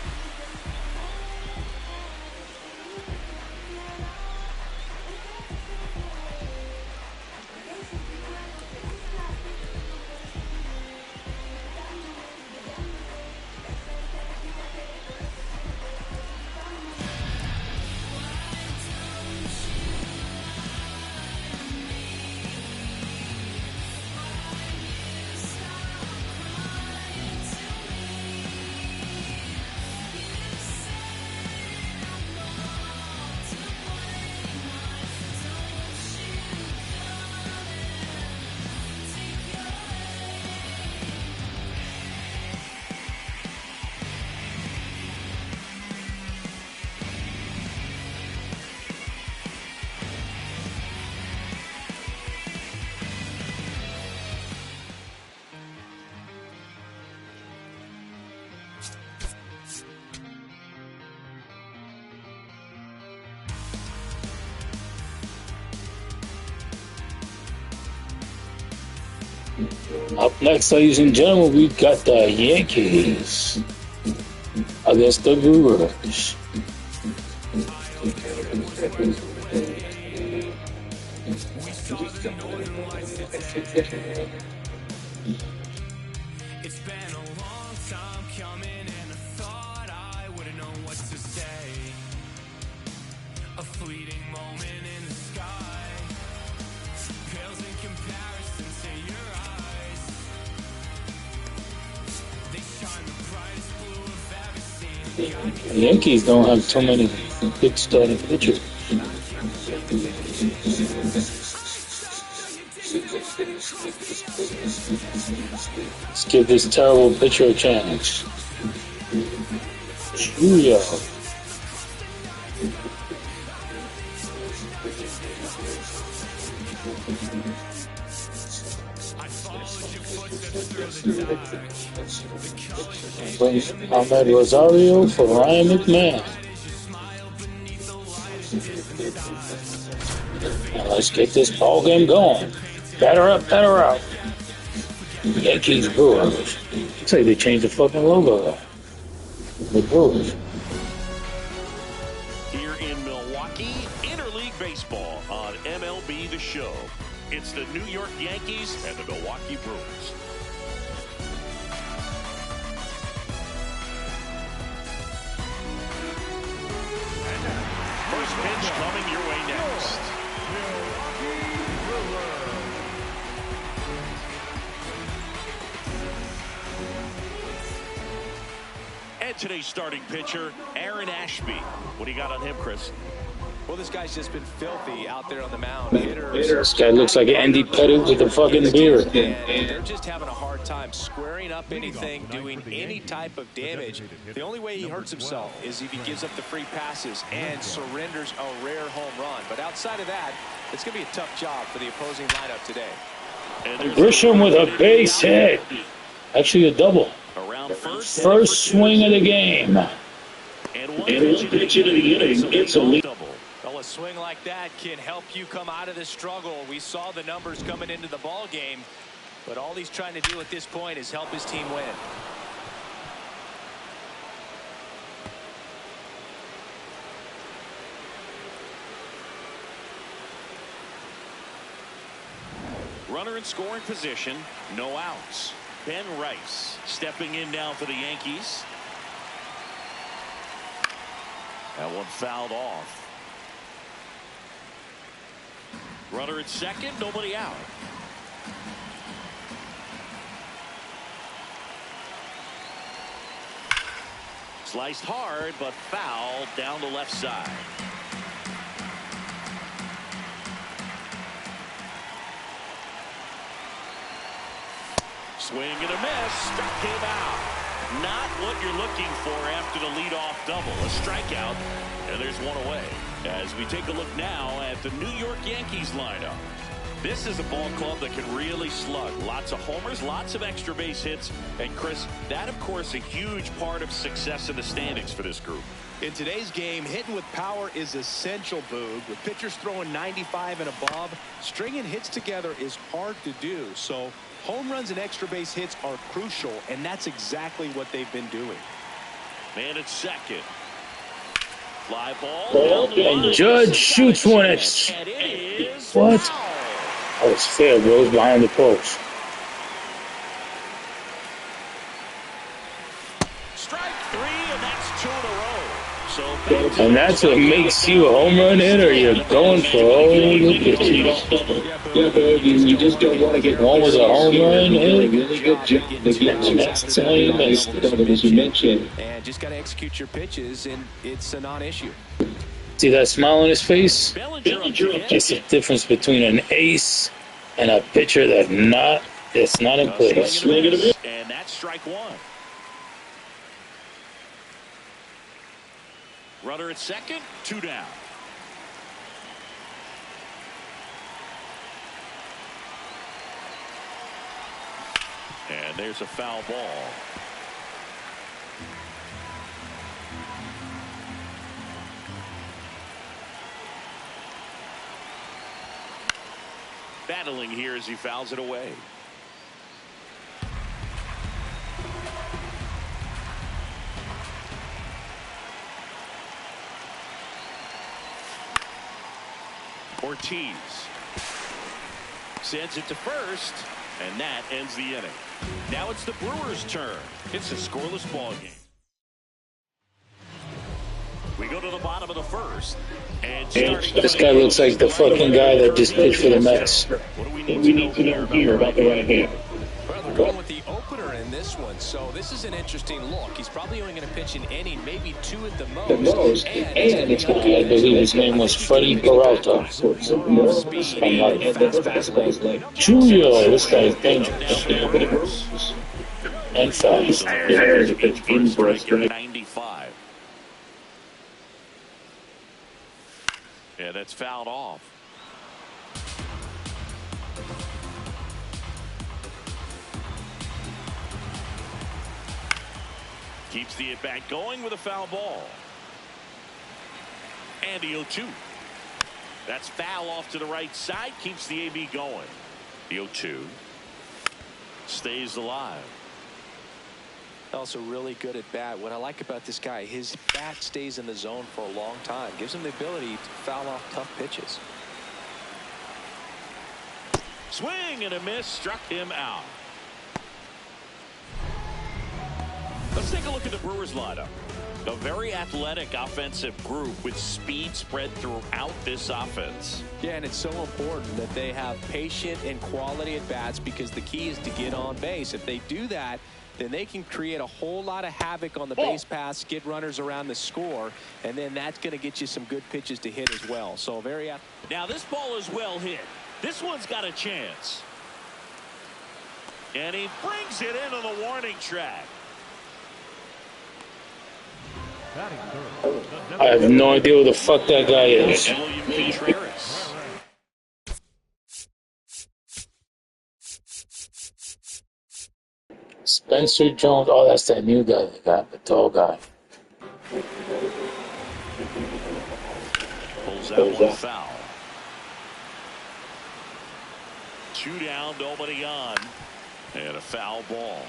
Up next, ladies and gentlemen, we got the Yankees against the Brewers. It's been a long time coming, and I thought I wouldn't know what to say. A fleeting moment in the sky pales in comparison to your eyes. They shine the brightest blue I've ever seen. The Yankees don't have too many good starting pitchers. Let's give this terrible pitcher a chance. Julio. Ahmed Rosario for Ryan McMahon. Now let's get this ball game going. Batter up, batter out. Yankees, Brewers. Looks like they changed the fucking logo. The Brewers. Here in Milwaukee, interleague baseball on MLB The Show. It's the New York Yankees and the Milwaukee Brewers. First pitch coming your way next. And today's starting pitcher, Aaron Ashby. What do you got on him, Chris? Well, this guy's just been filthy out there on the mound. This guy looks like Andy Pettit with a fucking beard. And they're just having a hard time squaring up anything, doing any type of damage. The only way he hurts himself is if he gives up the free passes and surrenders a rare home run. But outside of that, it's going to be a tough job for the opposing lineup today. Grisham with a base hit. Actually a double. First swing of the game. And one pitch into the inning. It's a lead. Well, a swing like that can help you come out of the struggle. We saw the numbers coming into the ball game, but all he's trying to do at this point is help his team win. Runner in scoring position, no outs. Ben Rice stepping in now for the Yankees. That one fouled off. Runner at second, nobody out. Sliced hard, but fouled down the left side. Swing and a miss, struck him out. Not what you're looking for after the leadoff double. A strikeout, and there's one away. As we take a look now at the New York Yankees lineup. This is a ball club that can really slug. Lots of homers, lots of extra base hits. And Chris, that of course a huge part of success in the standings for this group. In today's game, hitting with power is essential, Boog. With pitchers throwing 95 and above, stringing hits together is hard to do. So home runs and extra base hits are crucial, and that's exactly what they've been doing. Man at second. Fly ball. And Judge shoots one at... What? That was fair, bro. It was behind the post. Strike three, and that's 2 in a row. So and that's what makes you a home run hitter. You're going for all the pitches. Yeah, but you just don't want to get one with a home run really good job to get the next time as you mentioned. And just got to execute your pitches, and it's a non-issue. See that smile on his face? It's the difference between an ace and a pitcher that's not in place. And that's strike one. Runner at second, 2 down. And there's a foul ball. Battling here as he fouls it away. Ortiz sends it to first, and that ends the inning. Now it's the Brewers' turn. It's a scoreless ball game. We go to the bottom of the first. And this guy looks like the fucking guy that just pitched for the Mets. What do we need to know here about the right hand? Well, they're going with the opener in this one, so this is an interesting look. He's probably only going to pitch an inning, maybe 2 at the most. And it's going to be, I believe his name was Freddie Peralta. Julio, this guy is dangerous. And fast. 95. Yeah, that's fouled off. Keeps the at-bat going with a foul ball. And the 0-2. That's foul off to the right side. Keeps the AB going. The 0-2 stays alive. Also really good at bat. What I like about this guy, his bat stays in the zone for a long time. Gives him the ability to foul off tough pitches. Swing and a miss. Struck him out. Let's take a look at the Brewers lineup. A very athletic offensive group with speed spread throughout this offense. Yeah, and it's so important that they have patient and quality at bats, because the key is to get on base. If they do that, then they can create a whole lot of havoc on the base paths, get runners around the score, and then that's going to get you some good pitches to hit as well. So very. Now this ball is well hit. This one's got a chance. And he brings it into the warning track. I have no idea who the fuck that guy is. William Contreras. Spencer Jones. Oh, that's that new guy they got, the tall guy. Pulls out one foul. 2 down, nobody on. And a foul ball.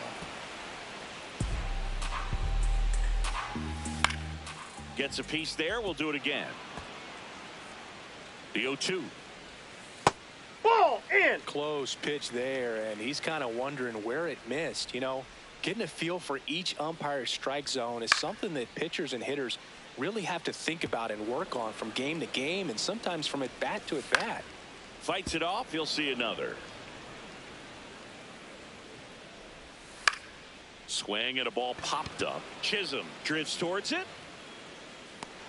Gets a piece there. We'll do it again. The 0-2. Ball in. Close pitch there, and he's kind of wondering where it missed. You know, getting a feel for each umpire's strike zone is something that pitchers and hitters really have to think about and work on from game to game, and sometimes from at bat to at bat. Fights it off. You'll see another. Swing and a ball popped up. Chisholm drifts towards it.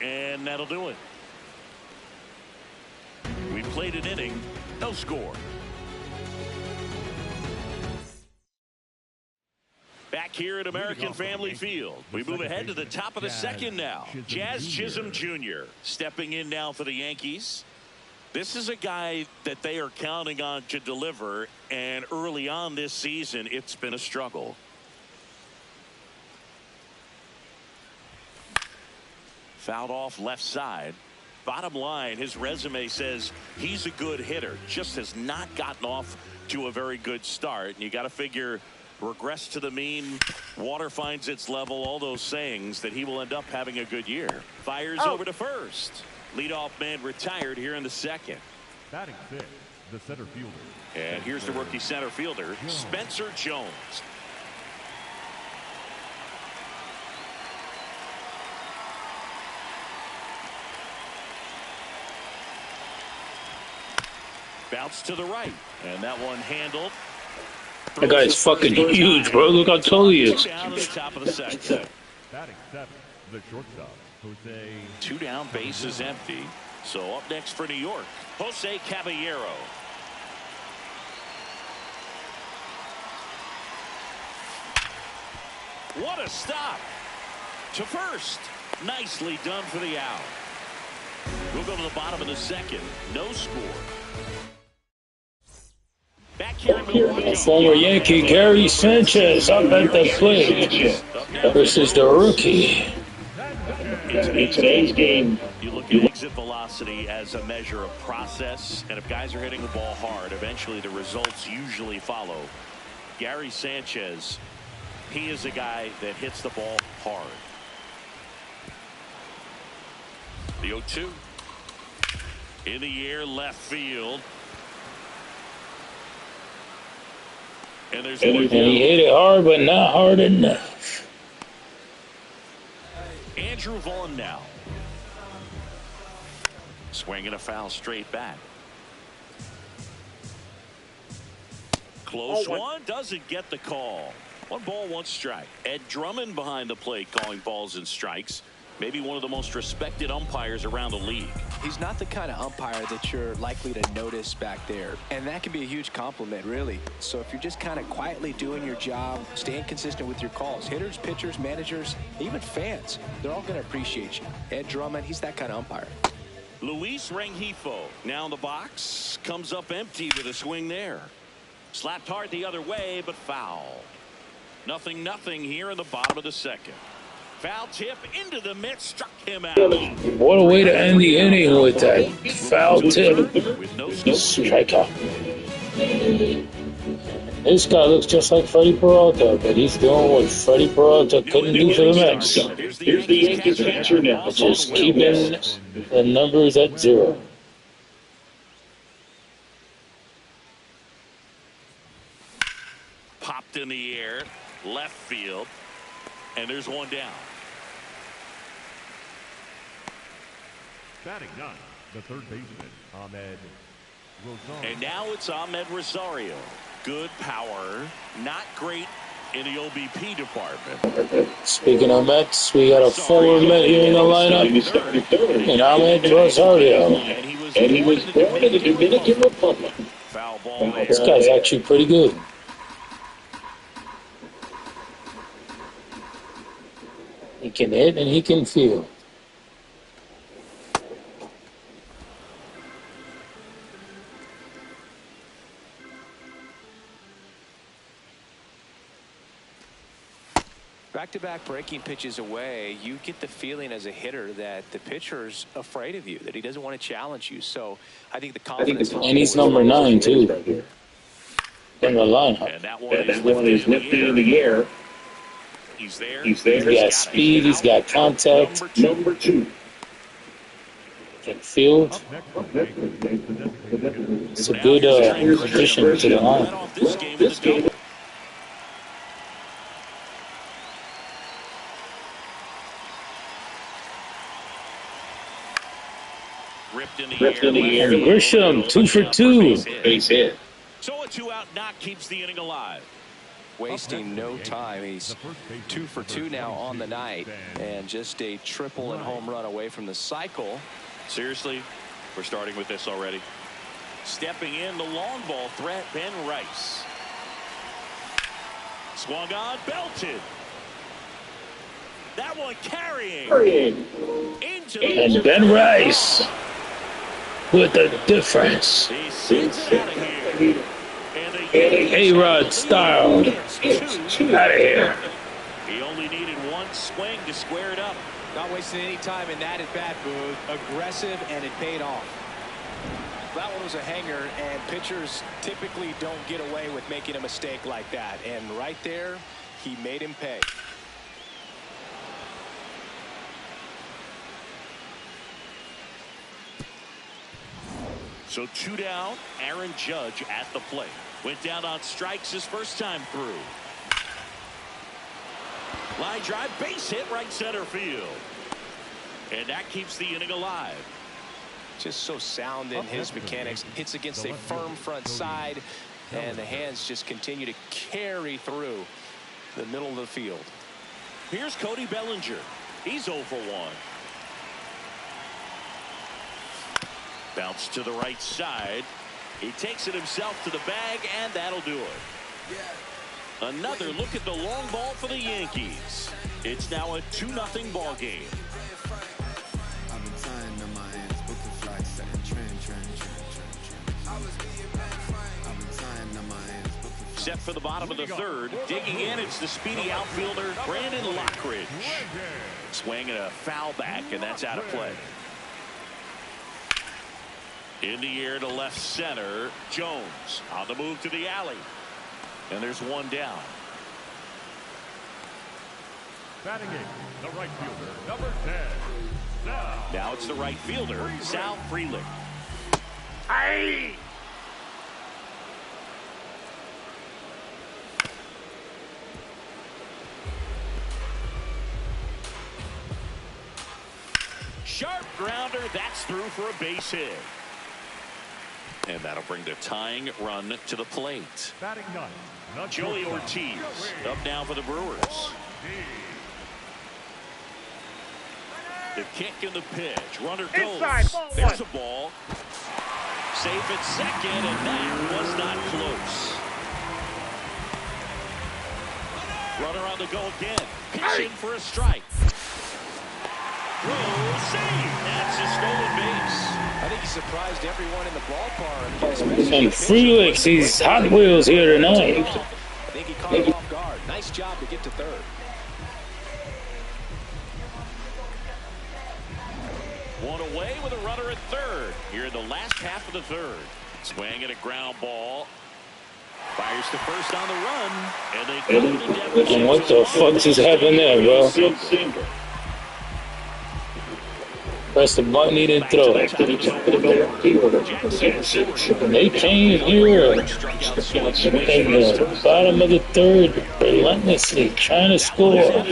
And that'll do it. We played an inning. No score. Back here at American Family Field, we move ahead to the top of the second now. Jazz Chisholm Jr. stepping in now for the Yankees. This is a guy that they are counting on to deliver, and early on this season, it's been a struggle. Fouled off left side. Bottom line, his resume says he's a good hitter, just has not gotten off to a very good start. And you got to figure, regress to the mean, water finds its level, all those sayings, that he will end up having a good year. Fires over to first. Leadoff man retired here in the second. Batting fifth, the center fielder. And here's the rookie center fielder, Spencer Jones. Bounce to the right, and that one handled. That guy's fucking huge, bro. Look how tall he is. Down to the top of the second. Batting seventh, the shortstop, Jose. 2 down, base is empty. So up next for New York, Jose Caballero. What a stop to first. Nicely done for the out. We'll go to the bottom of the second. No score. Back here in Milwaukee. Former Yankee Gary Sanchez up at the plate versus the rookie. In today's game, You look at exit velocity as a measure of process, and if guys are hitting the ball hard, eventually the results usually follow. Gary Sanchez, he is a guy that hits the ball hard. The 0-2 in the air, left field. And there's one. And he hit it hard, but not hard enough. Andrew Vaughn now. Swinging a foul straight back. Close one, doesn't get the call. 1 ball, 1 strike. Ed Drummond behind the plate calling balls and strikes. Maybe one of the most respected umpires around the league. He's not the kind of umpire that you're likely to notice back there, and that can be a huge compliment, really. So if you're just kind of quietly doing your job, staying consistent with your calls, hitters, pitchers, managers, even fans, they're all going to appreciate you. Ed Drummond, he's that kind of umpire. Luis Rengifo now in the box, comes up empty with a swing there. Slapped hard the other way, but foul. 0-0 here in the bottom of the second. Foul tip into the mitt, struck him out. What a way to end the inning with that foul tip. With no Strikeout. This guy looks just like Freddie Peralta, but he's doing what Freddie Peralta couldn't do for the Mets. Here's the Yankees catcher now. Just keeping the numbers at 0. Popped in the air, left field, and there's one down. Batting 9, the third baseman, Ahmed Rosario. And now it's Ahmed Rosario. Good power, not great in the OBP department. Speaking of Mets, we got a former Met here in the lineup, and Ahmed Rosario. And he was born in the Dominican Republic. Foul ball there. This guy's actually pretty good. He can hit and he can field. Back-to-back breaking pitches away, you get the feeling as a hitter that the pitcher's afraid of you, that he doesn't want to challenge you. So I think the confidence. And he's number 9 too in the lineup. And that one is lifted in the air. He's there. He's got speed. He's got contact. Number 2. Can field. It's a good addition to the line. This game. Ripped in the air. Grisham, 2 for 2. Base hit. So a 2-out knock keeps the inning alive. Wasting no time. He's 2 for 2 now on the night, and just a triple and home run away from the cycle. Seriously, we're starting with this already. Stepping in, the long ball threat, Ben Rice. Swung on, belted. That one carrying. Into the And Ben Rice with the difference. He sends it out of here. And the A-Rod style. Out of here. He only needed one swing to square it up. Not wasting any time in that at-bat, Booth. Aggressive, and it paid off. That one was a hanger, and pitchers typically don't get away with making a mistake like that. And right there, he made him pay. So 2 down, Aaron Judge at the plate. Went down on strikes his first time through. Line drive, base hit, right center field. And that keeps the inning alive. Just so sound in his mechanics. Hits against a firm front side, and the hands just continue to carry through the middle of the field. Here's Cody Bellinger. He's 0 for 1. Bounce to the right side. He takes it himself to the bag, and that'll do it. Another look at the long ball for the Yankees. It's now a 2-0 ball game. Set for the bottom of the third. Digging in, it's the speedy outfielder, Brandon Lockridge. Swinging a foul back, and that's out of play. In the air to left center, Jones on the move to the alley. And there's one down. Batting 8, the right fielder, number 10. Now it's the right fielder, Sal Frelick. Aye! Sharp grounder, that's through for a base hit. And that'll bring the tying run to the plate. Batting 9, Joey Ortiz up now for the Brewers. The kick and the pitch. Runner goes. Inside, ball There's one. a ball. Safe at second, and that was not close. Runner on the go again. Pitching for a strike. Throw, save. That's a stolen base. I think he surprised everyone in the ballpark. And Frelick sees Hot Wheels here tonight. I think he caught him off guard. Nice job to get to third. Going away with a runner at third here in the last half of the third. Swing and a ground ball. Fires to first on the run, and they go to Devon. What the fuck just happened there, bro? Press the button, he didn't throw. They came here in the bottom of the third, relentlessly trying to score. And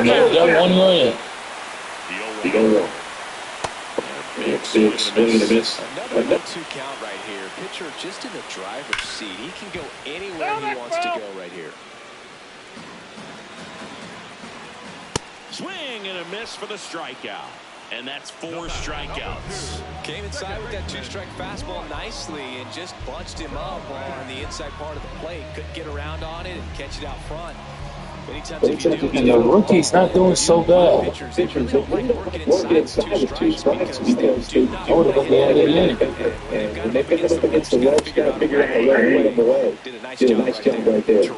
they got one run. Big swing and a miss. Another 1-2 count right here. Pitcher just in the driver's seat. He can go anywhere he wants to go right here. Swing and a miss for the strikeout. And that's 4 strikeouts. Came inside with that 2-strike fastball nicely and just bunched him up on the inside part of the plate. Couldn't get around on it and catch it out front. And the rookie's not doing so bad. Pitchers don't like working inside 2 strikes because they do not I would have let it in. And when they pick up against the ropes, you got to figure out how to let them away. Did a nice Did a job nice job right there.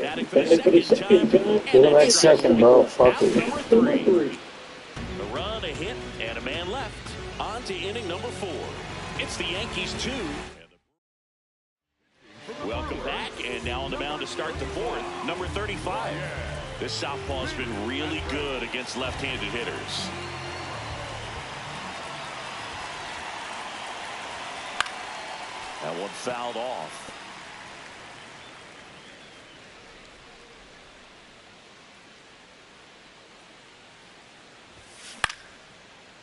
Batting for the second time. Give him that second, bro. Fuck it. Number 3. A run, a hit, and a man left. On to inning number 4. It's the Yankees 2. Welcome back, and now on the mound to start the 4th, number 35. This southpaw's been really good against left-handed hitters. That one fouled off.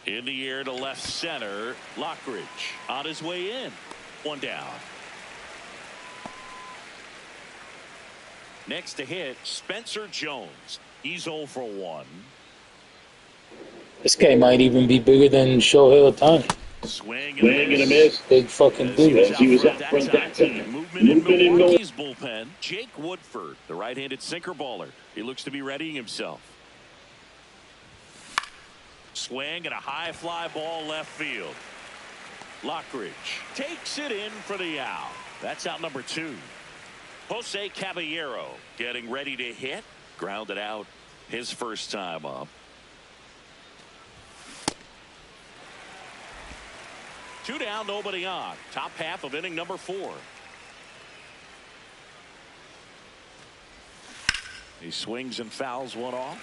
In the air to left center, Lockridge on his way in. 1 down. Next to hit, Spencer Jones. He's 0 for 1. This guy might even be bigger than Shohei Ohtani. Swing and a miss. Big fucking dude. He was out front that time. Movement in Milwaukee's bullpen. Jake Woodford, the right-handed sinker baller. He looks to be readying himself. Swing and a high fly ball left field. Lockridge takes it in for the out. That's out number 2. Jose Caballero getting ready to hit. Grounded out his first time up. 2 down, nobody on. Top half of inning number 4. He swings and fouls one off.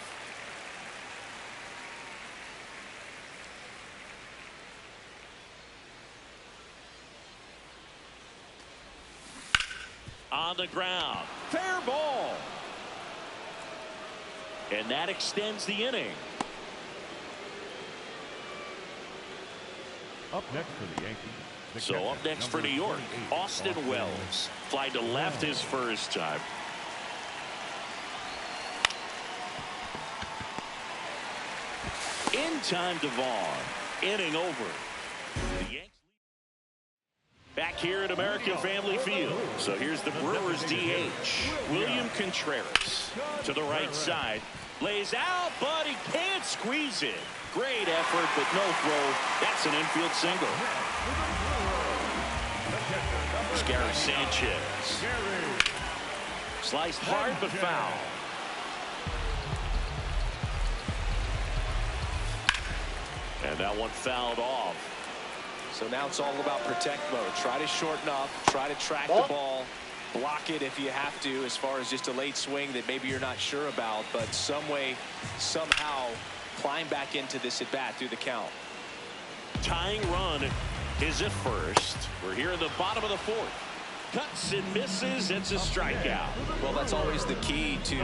On the ground. Fair ball. And that extends the inning. Up next for the Yankees. So up next for New York, Austin Wells. Fly to left his first time. In time to Vaughn. Inning over. The Yankees back here at American Family Field. So here's the Brewers DH, William Contreras. To the right side. Lays out, but he can't squeeze it. Great effort, but no throw. That's an infield single. Gary Sanchez. Sliced hard, but foul. And that one fouled off. So now it's all about protect mode. Try to shorten up, try to track the ball, block it if you have to, as far as just a late swing that maybe you're not sure about, but some way, somehow climb back into this at bat through the count. Tying run is at first. We're here in the bottom of the 4th. Cuts and misses. It's a strikeout. Well, that's always the key to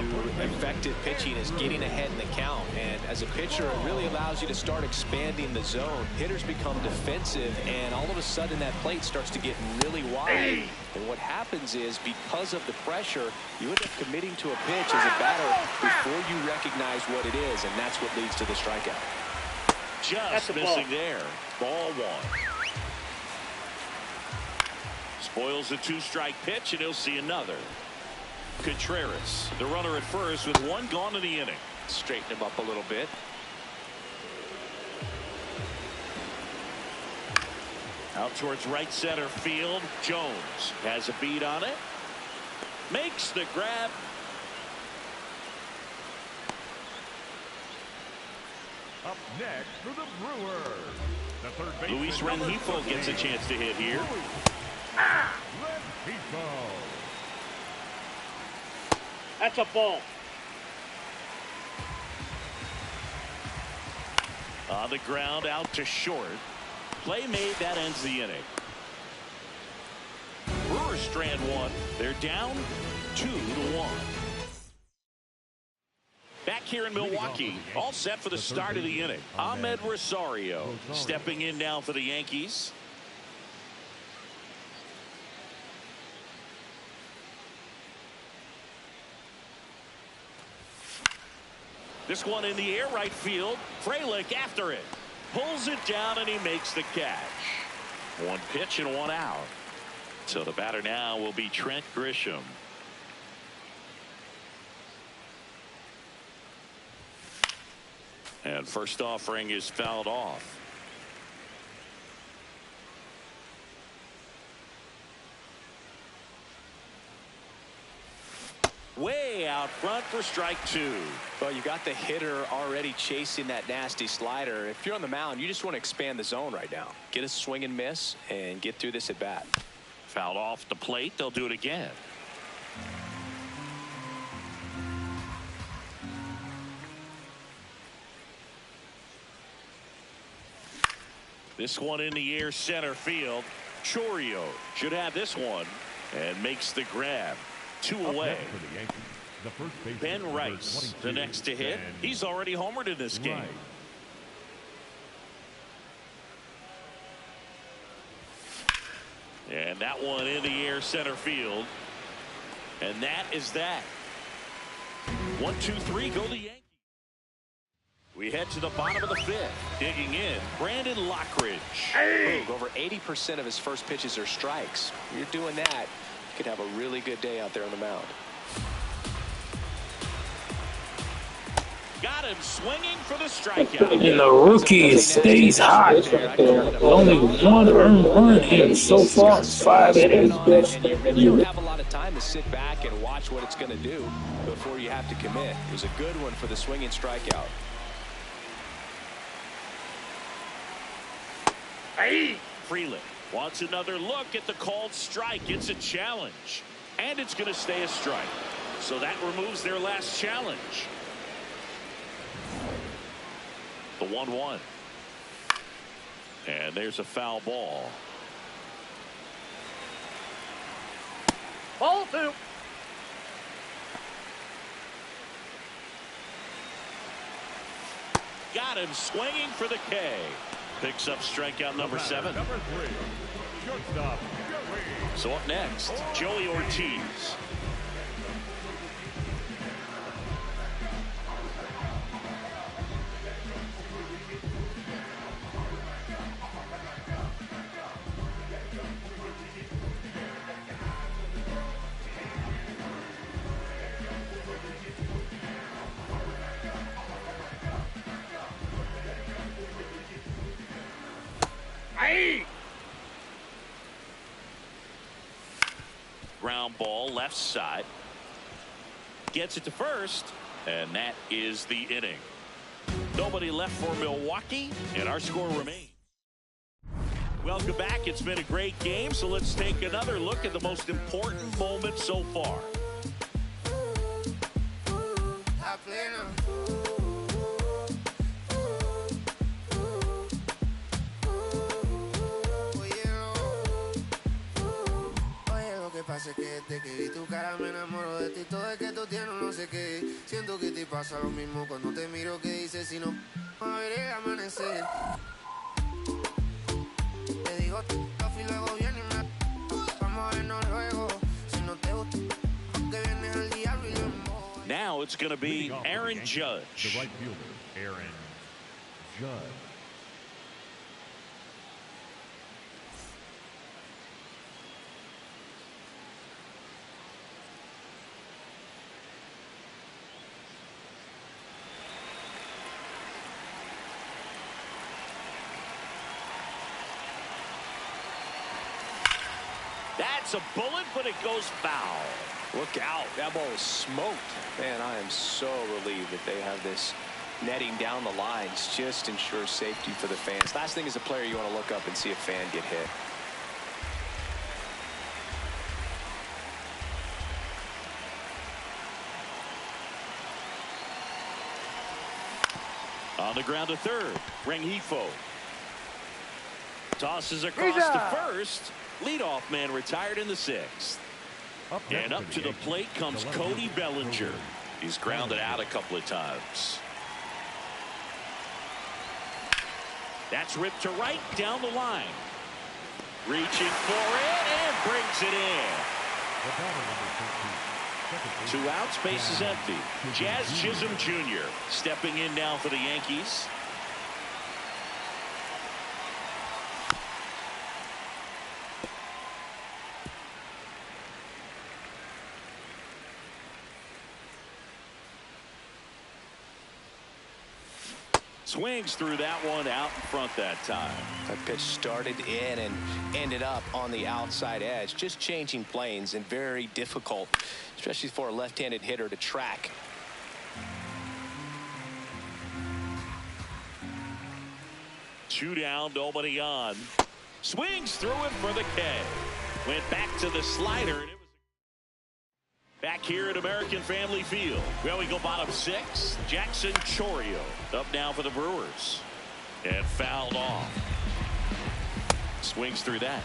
effective pitching, is getting ahead in the count. And as a pitcher, it really allows you to start expanding the zone. Hitters become defensive, and all of a sudden that plate starts to get really wide. And what happens is, because of the pressure, you end up committing to a pitch as a batter before you recognize what it is, and that's what leads to the strikeout. Just missing there. Ball 1. Spoils the 2-strike pitch, and he'll see another. Contreras, the runner at first, with 1 gone in the inning. Straighten him up a little bit. Out towards right center field. Jones has a beat on it. Makes the grab. Up next for the Brewers, the third baseman, Luis Rengifo gets a chance to hit here. Rengifo. That's a ball. On the ground, out to short. Play made, that ends the inning. Brewers strand one. They're down 2-1. Back here in Milwaukee, all set for the start of the inning. Ahmed Rosario stepping in now for the Yankees. This one in the air, right field. Frelick after it. Pulls it down and he makes the catch. One pitch and one out. So the batter now will be Trent Grisham. And first offering is fouled off. Way out front for strike two. Well, you got the hitter already chasing that nasty slider. If you're on the mound, you just want to expand the zone right now. Get a swing and miss and get through this at bat. Fouled off the plate. They'll do it again. This one in the air, center field. Chorio should have this one and makes the grab. Two away. Ben Rice, the next to hit. He's already homered in this game. And that one in the air, center field. And that is that. 1, 2, 3, go the Yankees. We head to the bottom of the fifth. Digging in, Brandon Lockridge. Hey! Over 80% of his first pitches are strikes. You're doing that, you could have a really good day out there on the mound. Got him swinging for the strikeout. And the rookie stays hot. Only one earned run here so far. 5 innings. And you don't have a lot of time to sit back and watch what it's going to do before you have to commit. It was a good one for the swinging strikeout. Hey! Frelick wants another look at the called strike. It's a challenge. And it's going to stay a strike. So that removes their last challenge. The 1-1. And there's a foul ball. Ball two. Got him swinging for the K. Picks up strikeout number 7. Number 3, shortstop, Joey. So up next, Joey Ortiz. Ground ball left side. Gets it to first. And that is the inning. Nobody left for Milwaukee. And our score remains. Welcome back. It's been a great game. So let's take another look at the most important moment so far. Pasa que desde que vi tu cara me enamoro de ti, todo es que tú tienes no sé qué, siento que te pasa lo mismo cuando te miro, que dices si no a ver el amanecer, te digo y luego viene y me vamos a vernos luego, si no te gusta que vienes al diablo y yo. Now it's going to be Aaron Judge. The right fielder, Aaron Judge. That's a bullet, but it goes foul. Look out. That ball is smoked. Man, I am so relieved that they have this netting down the lines just ensures safety for the fans. Last thing as a player, you want to look up and see a fan get hit. On the ground to third, Rengifo tosses across to first. Leadoff man retired in the sixth. And up to the plate comes Cody Bellinger. He's grounded out a couple of times. That's ripped to right down the line. Reaching for it and brings it in. 2 outs, base is empty. Jazz Chisholm Jr. stepping in now for the Yankees. Swings through that one out in front that time. That pitch started in and ended up on the outside edge. Just changing planes and very difficult, especially for a left-handed hitter to track. Two down, nobody on. Swings through it for the K. Went back to the slider. And it was back here at American Family Field. Well, we go bottom 6. Jackson Chourio up now for the Brewers. And fouled off. Swings through that.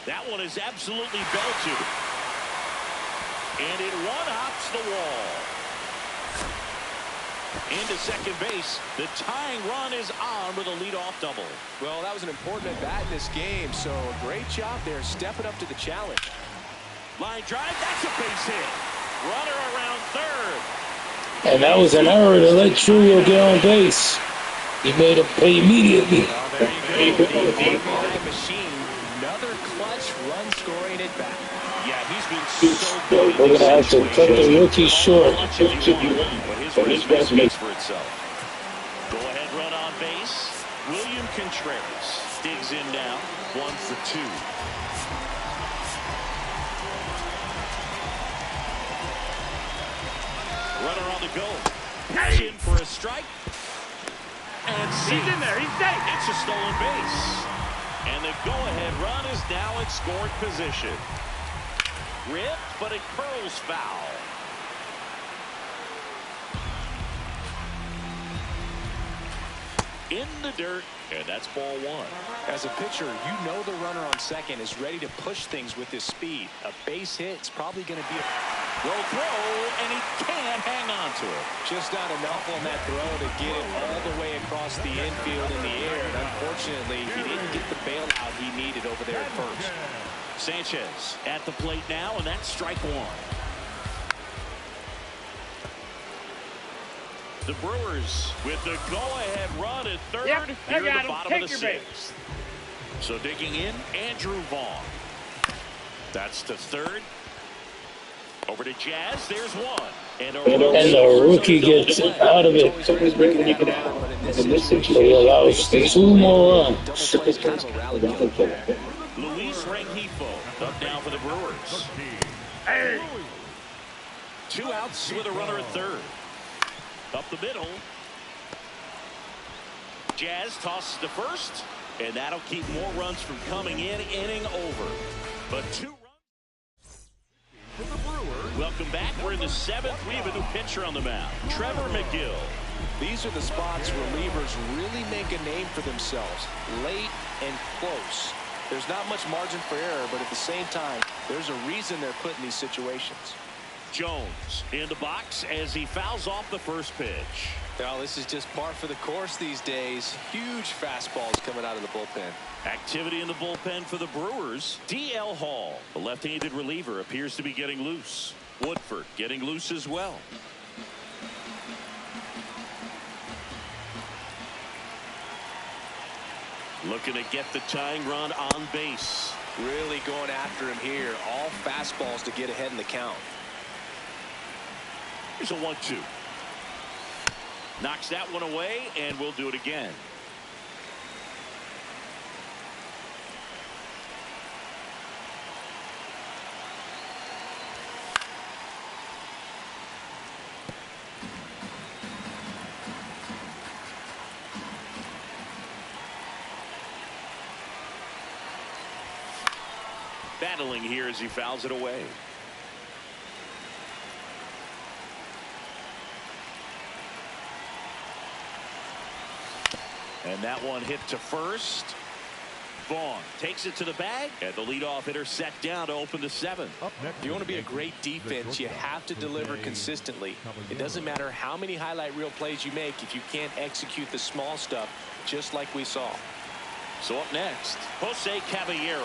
That one is absolutely belted. And it one-hops the wall. Into second base. The tying run is on with a leadoff double. Well, that was an important at-bat in this game, so great job there stepping up to the challenge. Line drive, that's a base hit. Runner around third. And that was an error to let Chourio get on base. He made a play immediately. Well, there you go. The big machine. Another clutch run-scoring at bat. Yeah, he's been so good. We're going to have to cut the rookie short. But his resume speaks for itself. Go-ahead run on base. William Contreras digs in now. 1 for 2. Runner on the go. Pitch in for a strike. And safe. He's in there. He's safe. It's a stolen base. And the go-ahead run is now in scoring position. Ripped, but it curls foul. In the dirt, and that's ball 1. As a pitcher, you know the runner on second is ready to push things with his speed. A base hit is probably going to be a Roll throw, and he can't hang on to it. Just not enough on that throw to get it all the way across the infield in the air. And unfortunately, he didn't get the bailout he needed over there at first. Sanchez at the plate now, and that's strike 1. The Brewers with the go-ahead run at third here at the bottom of the 6th. So digging in, Andrew Vaughn. That's to third. Over to Jazz. There's one. And the rookie gets out of it. So he allows 2 more runs. Luis Rengifo up now for the Brewers. Hey. 2 outs with a runner at third. Up the middle. Jazz tosses to first, and that'll keep more runs from coming in. Inning over. But 2 runs. Welcome back. We're in the 7th. We have a new pitcher on the mound, Trevor McGill. These are the spots relievers really make a name for themselves. Late and close. There's not much margin for error, but at the same time, there's a reason they're put in these situations. Jones in the box as he fouls off the first pitch. Well, this is just par for the course these days. Huge fastballs coming out of the bullpen. Activity in the bullpen for the Brewers. D.L. Hall, the left-handed reliever, appears to be getting loose. Woodford getting loose as well. Looking to get the tying run on base. Really going after him here. All fastballs to get ahead in the count. Here's a 1-2. Knocks that one away, and we'll do it again. battling here as he fouls it away. And that one hit to first. Vaughn takes it to the bag, and the leadoff hitter set down to open the 7th. If you want to be a great defense, you have to deliver consistently. It doesn't matter how many highlight reel plays you make if you can't execute the small stuff, just like we saw. So up next, Jose Caballero.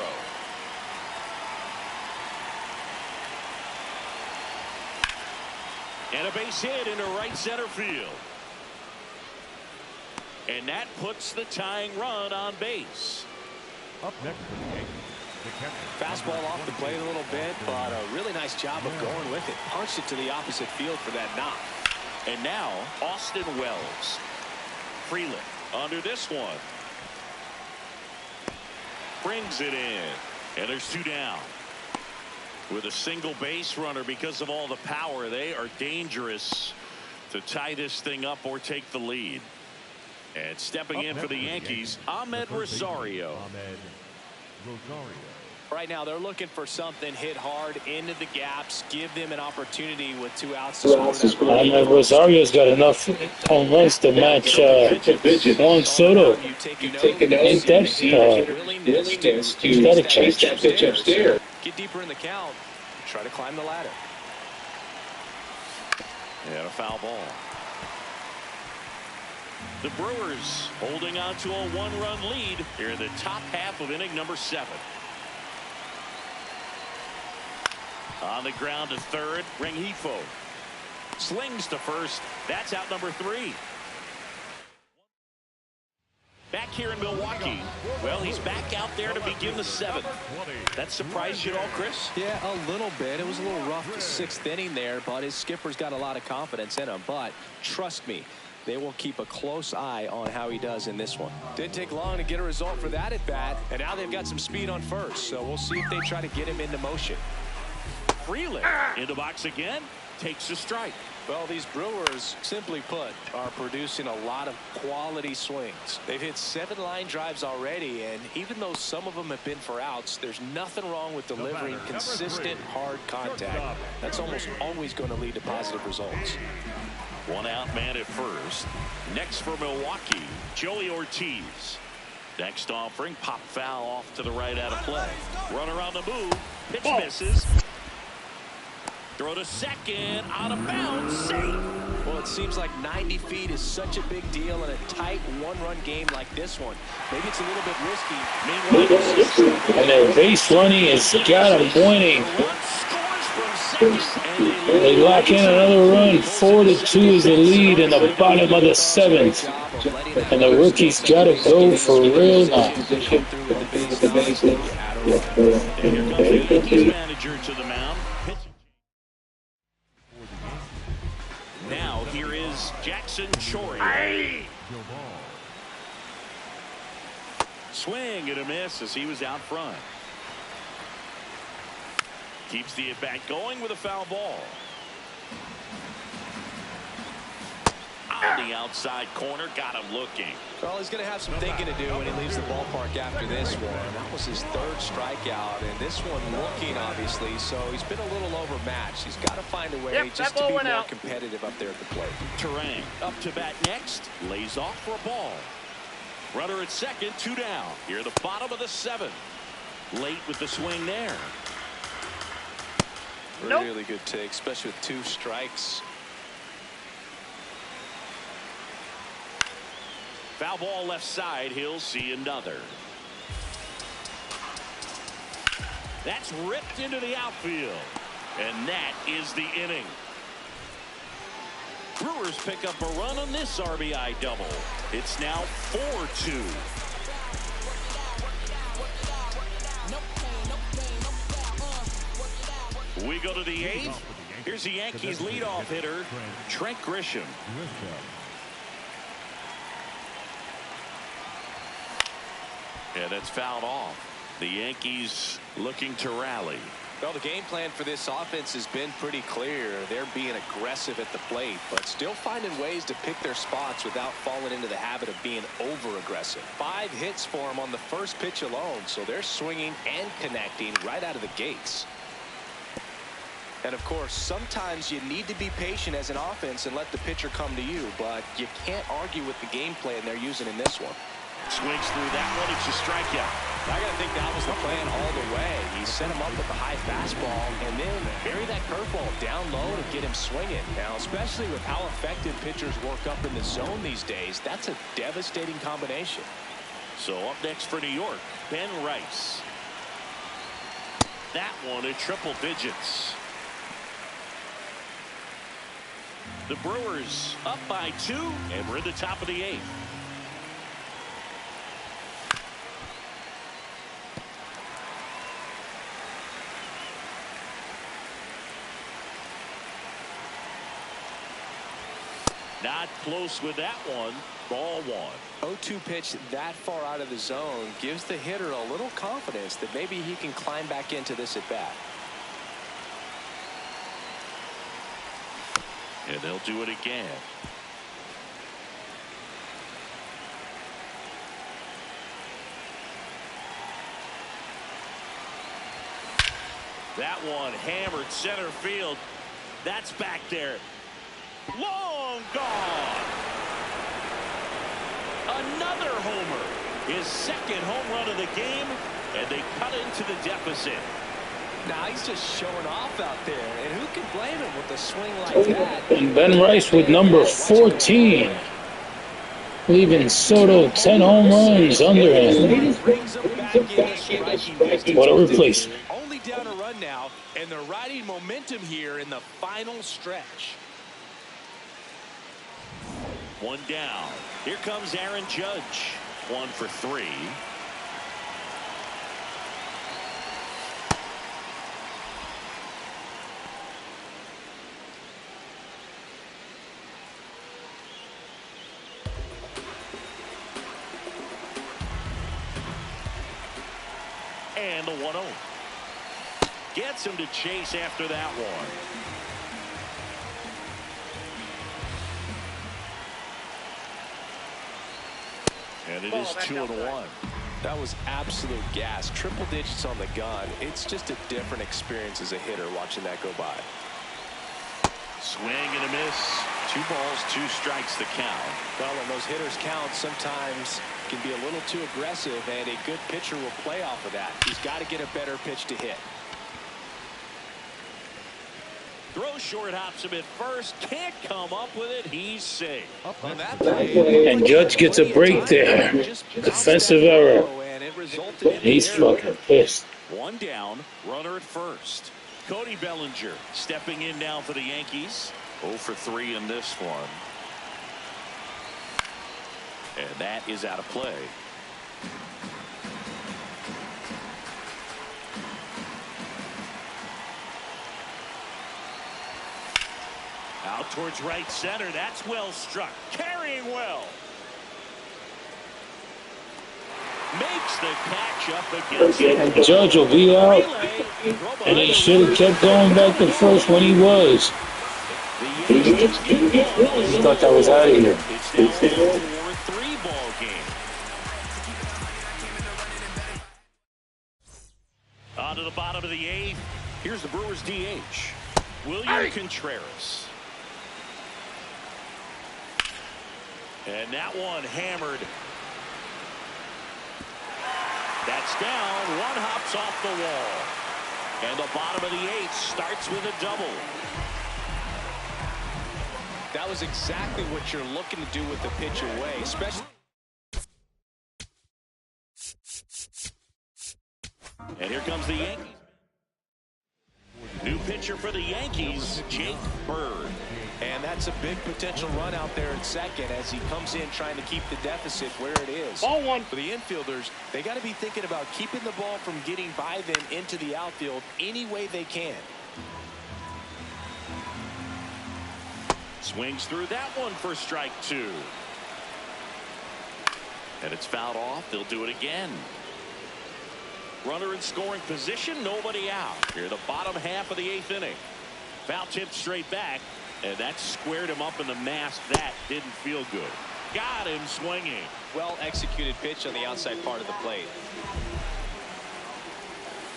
And a base hit into right center field. And that puts the tying run on base. Up next for the Yankees, the catcher. Fastball off the plate a little bit, but a really nice job of going with it. Punched it to the opposite field for that knock. And now, Austin Wells. Freeland under this one. Brings it in. And there's 2 down. With a single base runner, because of all the power, they are dangerous to tie this thing up or take the lead. And stepping in for the Yankees, Ahmed Rosario. Right now, they're looking for something hit hard into the gaps, give them an opportunity with 2 outs to score. Ahmed Rosario's got enough home runs to match Juan Soto. Ain't that he's got a chance. Pitch upstairs. Get deeper in the count. Try to climb the ladder. And a foul ball. The Brewers holding on to a 1-run lead here in the top half of inning number 7. On the ground to third, Rengifo slings to first. That's out number 3. Back here in Milwaukee. Well, he's back out there to begin the 7th. That surprised you at all, Chris? Yeah, a little bit. It was a little rough the 6th inning there, but his skipper's got a lot of confidence in him. But trust me, they will keep a close eye on how he does in this one. Didn't take long to get a result for that at bat, and now they've got some speed on first, so we'll see if they try to get him into motion. Freeland into box again, takes a strike. Well, these Brewers, simply put, are producing a lot of quality swings. They've hit 7 line drives already, and even though some of them have been for outs, there's nothing wrong with delivering consistent, hard contact. That's almost always going to lead to positive results. 1 out man at first. Next for Milwaukee, Joey Ortiz. Next offering, pop foul off to the right out of play. Runner on the move. Pitch misses. Throw to second, out of bounds, safe. Well, it seems like 90 feet is such a big deal in a tight 1-run game like this one. Maybe it's a little bit risky. Meanwhile, and their base running has got them pointing. They lock in another run. 4-2 is the lead in the bottom of the 7th. And the rookie's got to go for real now. Manager to the mound. Now here is Jackson Choria. Swing and a miss as he was out front. Keeps the at-bat going with a foul ball. On the outside corner, got him looking. Well, he's going to have some thinking to do when he leaves the ballpark after this one. That was his 3rd strikeout, and this one looking, obviously, so he's been a little overmatched. He's got to find a way just to be more competitive up there at the plate. Terang up to bat next, lays off for a ball. Runner at second, 2 down. Here at the bottom of the 7th. Late with the swing there. Really good take, especially with 2 strikes. Foul ball left side. He'll see another. That's ripped into the outfield. And that is the inning. Brewers pick up a run on this RBI double. It's now 4-2. We go to the 8th. Here's the Yankees leadoff hitter, Trent Grisham. Yeah, that's fouled off. The Yankees looking to rally. Well, the game plan for this offense has been pretty clear. They're being aggressive at the plate, but still finding ways to pick their spots without falling into the habit of being over-aggressive. 5 hits for them on the first pitch alone, so they're swinging and connecting right out of the gates. And, of course, sometimes you need to be patient as an offense and let the pitcher come to you, but you can't argue with the game plan they're using in this one. Swings through that one. It's a strikeout. I got to think that was the plan all the way. He set him up with the high fastball and then bury that curveball down low to get him swinging. Now, especially with how effective pitchers work up in the zone these days, that's a devastating combination. So up next for New York, Ben Rice. That one at triple digits. The Brewers up by 2, and we're in the top of the 8th. Not close with that one. Ball 1. 0-2 pitch that far out of the zone gives the hitter a little confidence that maybe he can climb back into this at bat. And they'll do it again. That one hammered center field. That's back there. Long gone. Another homer. His second home run of the game, and they cut into the deficit. Now he's just showing off out there, and who can blame him with a swing like that? And Ben Rice with number 14, leaving Soto 10 home runs under him. What a replacement. Only down a run now, and they're riding momentum here in the final stretch. 1 down. Here comes Aaron Judge. 1 for 3. And the 1-0. Gets him to chase after that one. And it is 2-1. That was absolute gas. Triple digits on the gun. It's just a different experience as a hitter watching that go by. Swing and a miss. 2 balls, 2 strikes the count. Well, when those hitters count, sometimes can be a little too aggressive, and a good pitcher will play off of that. He's got to get a better pitch to hit. Throw short, hops him at first. Can't come up with it. He's safe. And Judge gets a break there. Defensive error. And he's fucking pissed. 1 down, runner at first. Cody Bellinger stepping in now for the Yankees. 0 for 3 in this one. And that is out of play. Out towards right center. That's well struck. Carrying well. Makes the catch up against And Judge will be out. And he should have kept going back to first when he was. He thought that was out of here. It's now a 4-3 ball game. On to the bottom of the 8th. Here's the Brewers DH, William Contreras. And that one hammered. That's down. 1 hops off the wall. And the bottom of the 8th starts with a double. That was exactly what you're looking to do with the pitch away, especially. And here comes the Yankees. New pitcher for the Yankees, Jake Bird. And that's a big potential run out there in second as he comes in trying to keep the deficit where it is. Ball 1. For the infielders, they got to be thinking about keeping the ball from getting by them into the outfield any way they can. Swings through that one for strike 2. And it's fouled off. They'll do it again. Runner in scoring position, nobody out. Here the bottom half of the 8th inning. Foul tip straight back, and that squared him up in the mask. That didn't feel good. Got him swinging. Well executed pitch on the outside part of the plate.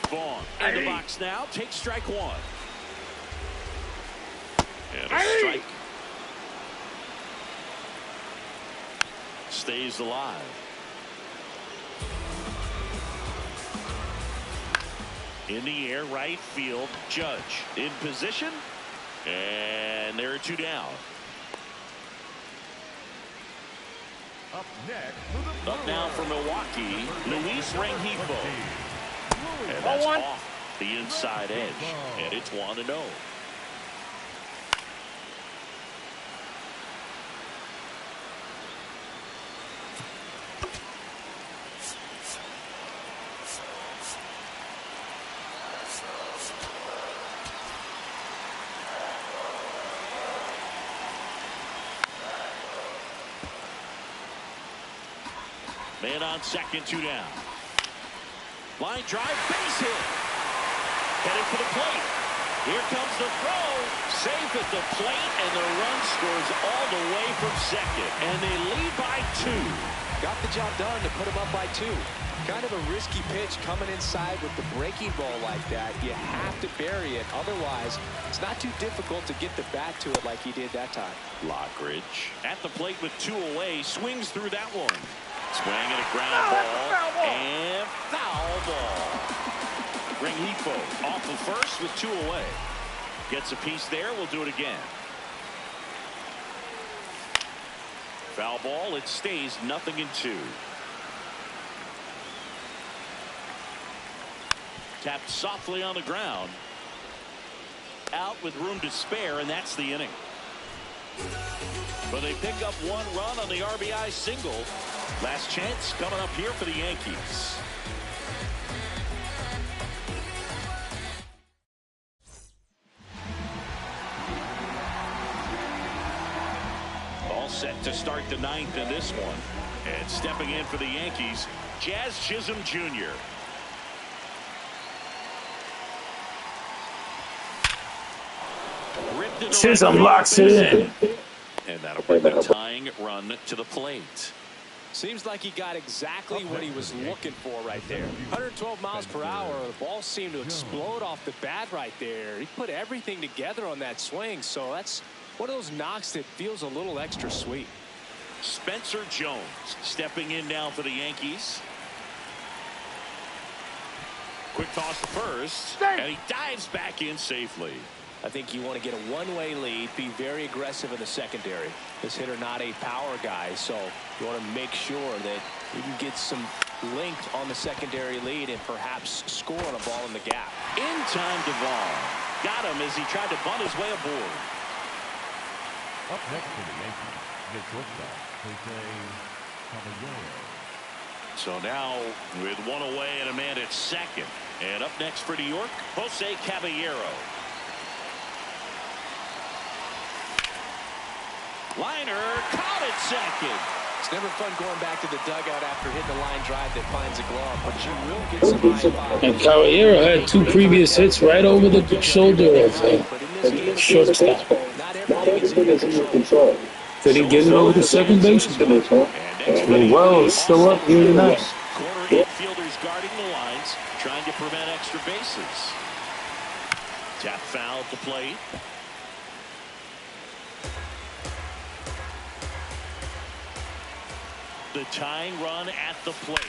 Vaughn in the box now. Takes strike one. And a strike. Stays alive. In the air, right field. Judge in position. And there are 2 down. Up next, Up now for Milwaukee, Luis Rengifo. And that's off the inside edge. And it's 1-0. Man on second, 2 down. Line drive, base hit. Headed for the plate. Here comes the throw. Safe at the plate, and the run scores all the way from second. And they lead by 2. Got the job done to put him up by 2. Kind of a risky pitch coming inside with the breaking ball like that. You have to bury it. Otherwise, it's not too difficult to get the bat to it like he did that time. Lockridge at the plate with 2 away. Swings through that one. Swing and a ground ball. And foul ball. Rengifo off the first with 2 away. Gets a piece there. We'll do it again. Foul ball. It stays 0-2. Tapped softly on the ground. Out with room to spare, and that's the inning. But they pick up 1 run on the RBI single. Last chance coming up here for the Yankees. All set to start the 9th in this one. And stepping in for the Yankees, Jazz Chisholm Jr. Chisholm locks it in. And that'll bring the tying run to the plate. Seems like he got exactly what he was looking for right there. 112 miles per hour. The ball seemed to explode off the bat right there. He put everything together on that swing. So that's one of those knocks that feels a little extra sweet. Spencer Jones stepping in now for the Yankees. Quick toss to first. And he dives back in safely. I think you want to get a one-way lead, be very aggressive in the secondary. This hitter not a power guy, so you want to make sure that you can get some length on the secondary lead and perhaps score on a ball in the gap. In time, Duvall got him as he tried to bunt his way aboard. Up next for the Yankees, the shortstop, Jose Caballero. So now with 1 away and a man at second. And up next for New York, Jose Caballero. Liner caught at second. It's never fun going back to the dugout after hitting a line drive that finds a glove, but you will get some high five. And Caballero had 2 previous hits right over the shoulder of shortstop. Not everything is in control. Did he get it over the second baseman? Well, still up here tonight. Corner infielders guarding the lines, trying to prevent extra bases. Tap foul at the plate. The tying run at the plate.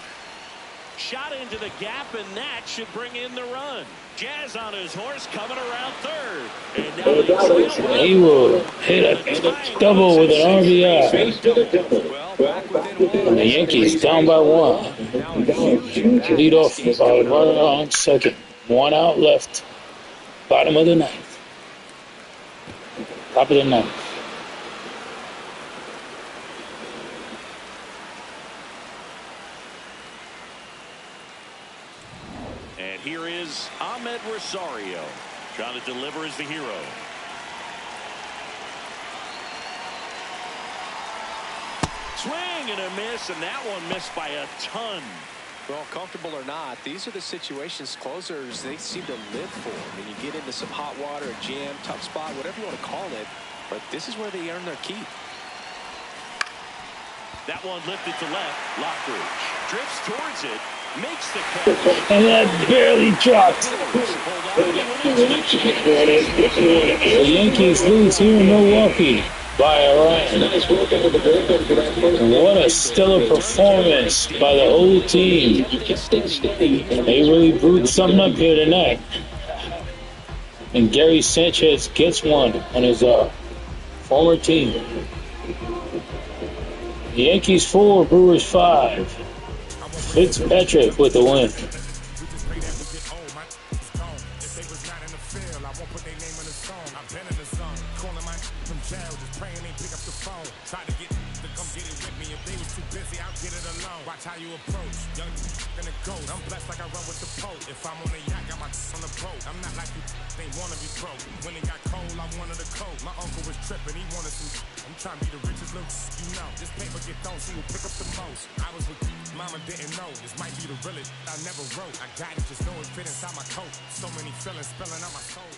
Shot into the gap, and that should bring in the run. Jazz on his horse coming around third. And now He will hit a double with an RBI. And the Yankees down by 1. Lead off by runner on second. 1 out left. Bottom of the 9th. Top of the 9th. Here is Ahmed Rosario trying to deliver as the hero. Swing and a miss, and that one missed by a ton. Well, comfortable or not, these are the situations closers they seem to live for. I mean, you get into some hot water, a jam, tough spot, whatever you want to call it, but this is where they earn their keep. That one lifted to left. Lockridge drifts towards it, makes the catch. And that barely dropped. The Yankees lose here in Milwaukee by a run. What a stellar performance by the whole team. They really brewed something up here tonight. And Gary Sanchez gets one on his former team. The Yankees 4, Brewers 5. Fitzpatrick with the win. Watch how you approach, young in the ghost. I'm blessed like I run with the Pope. If I'm on the yacht, got my on the boat. I'm not like you, they wanna be broke. When it got cold, I wanted a coat. My uncle was tripping, he wanted some. I'm trying to be the richest little, you know. This paper get thrown, she will pick up the most. I was with mama, didn't know. This might be the realest I never wrote. I got it, just know it fit inside my coat. So many feelings spilling out my soul.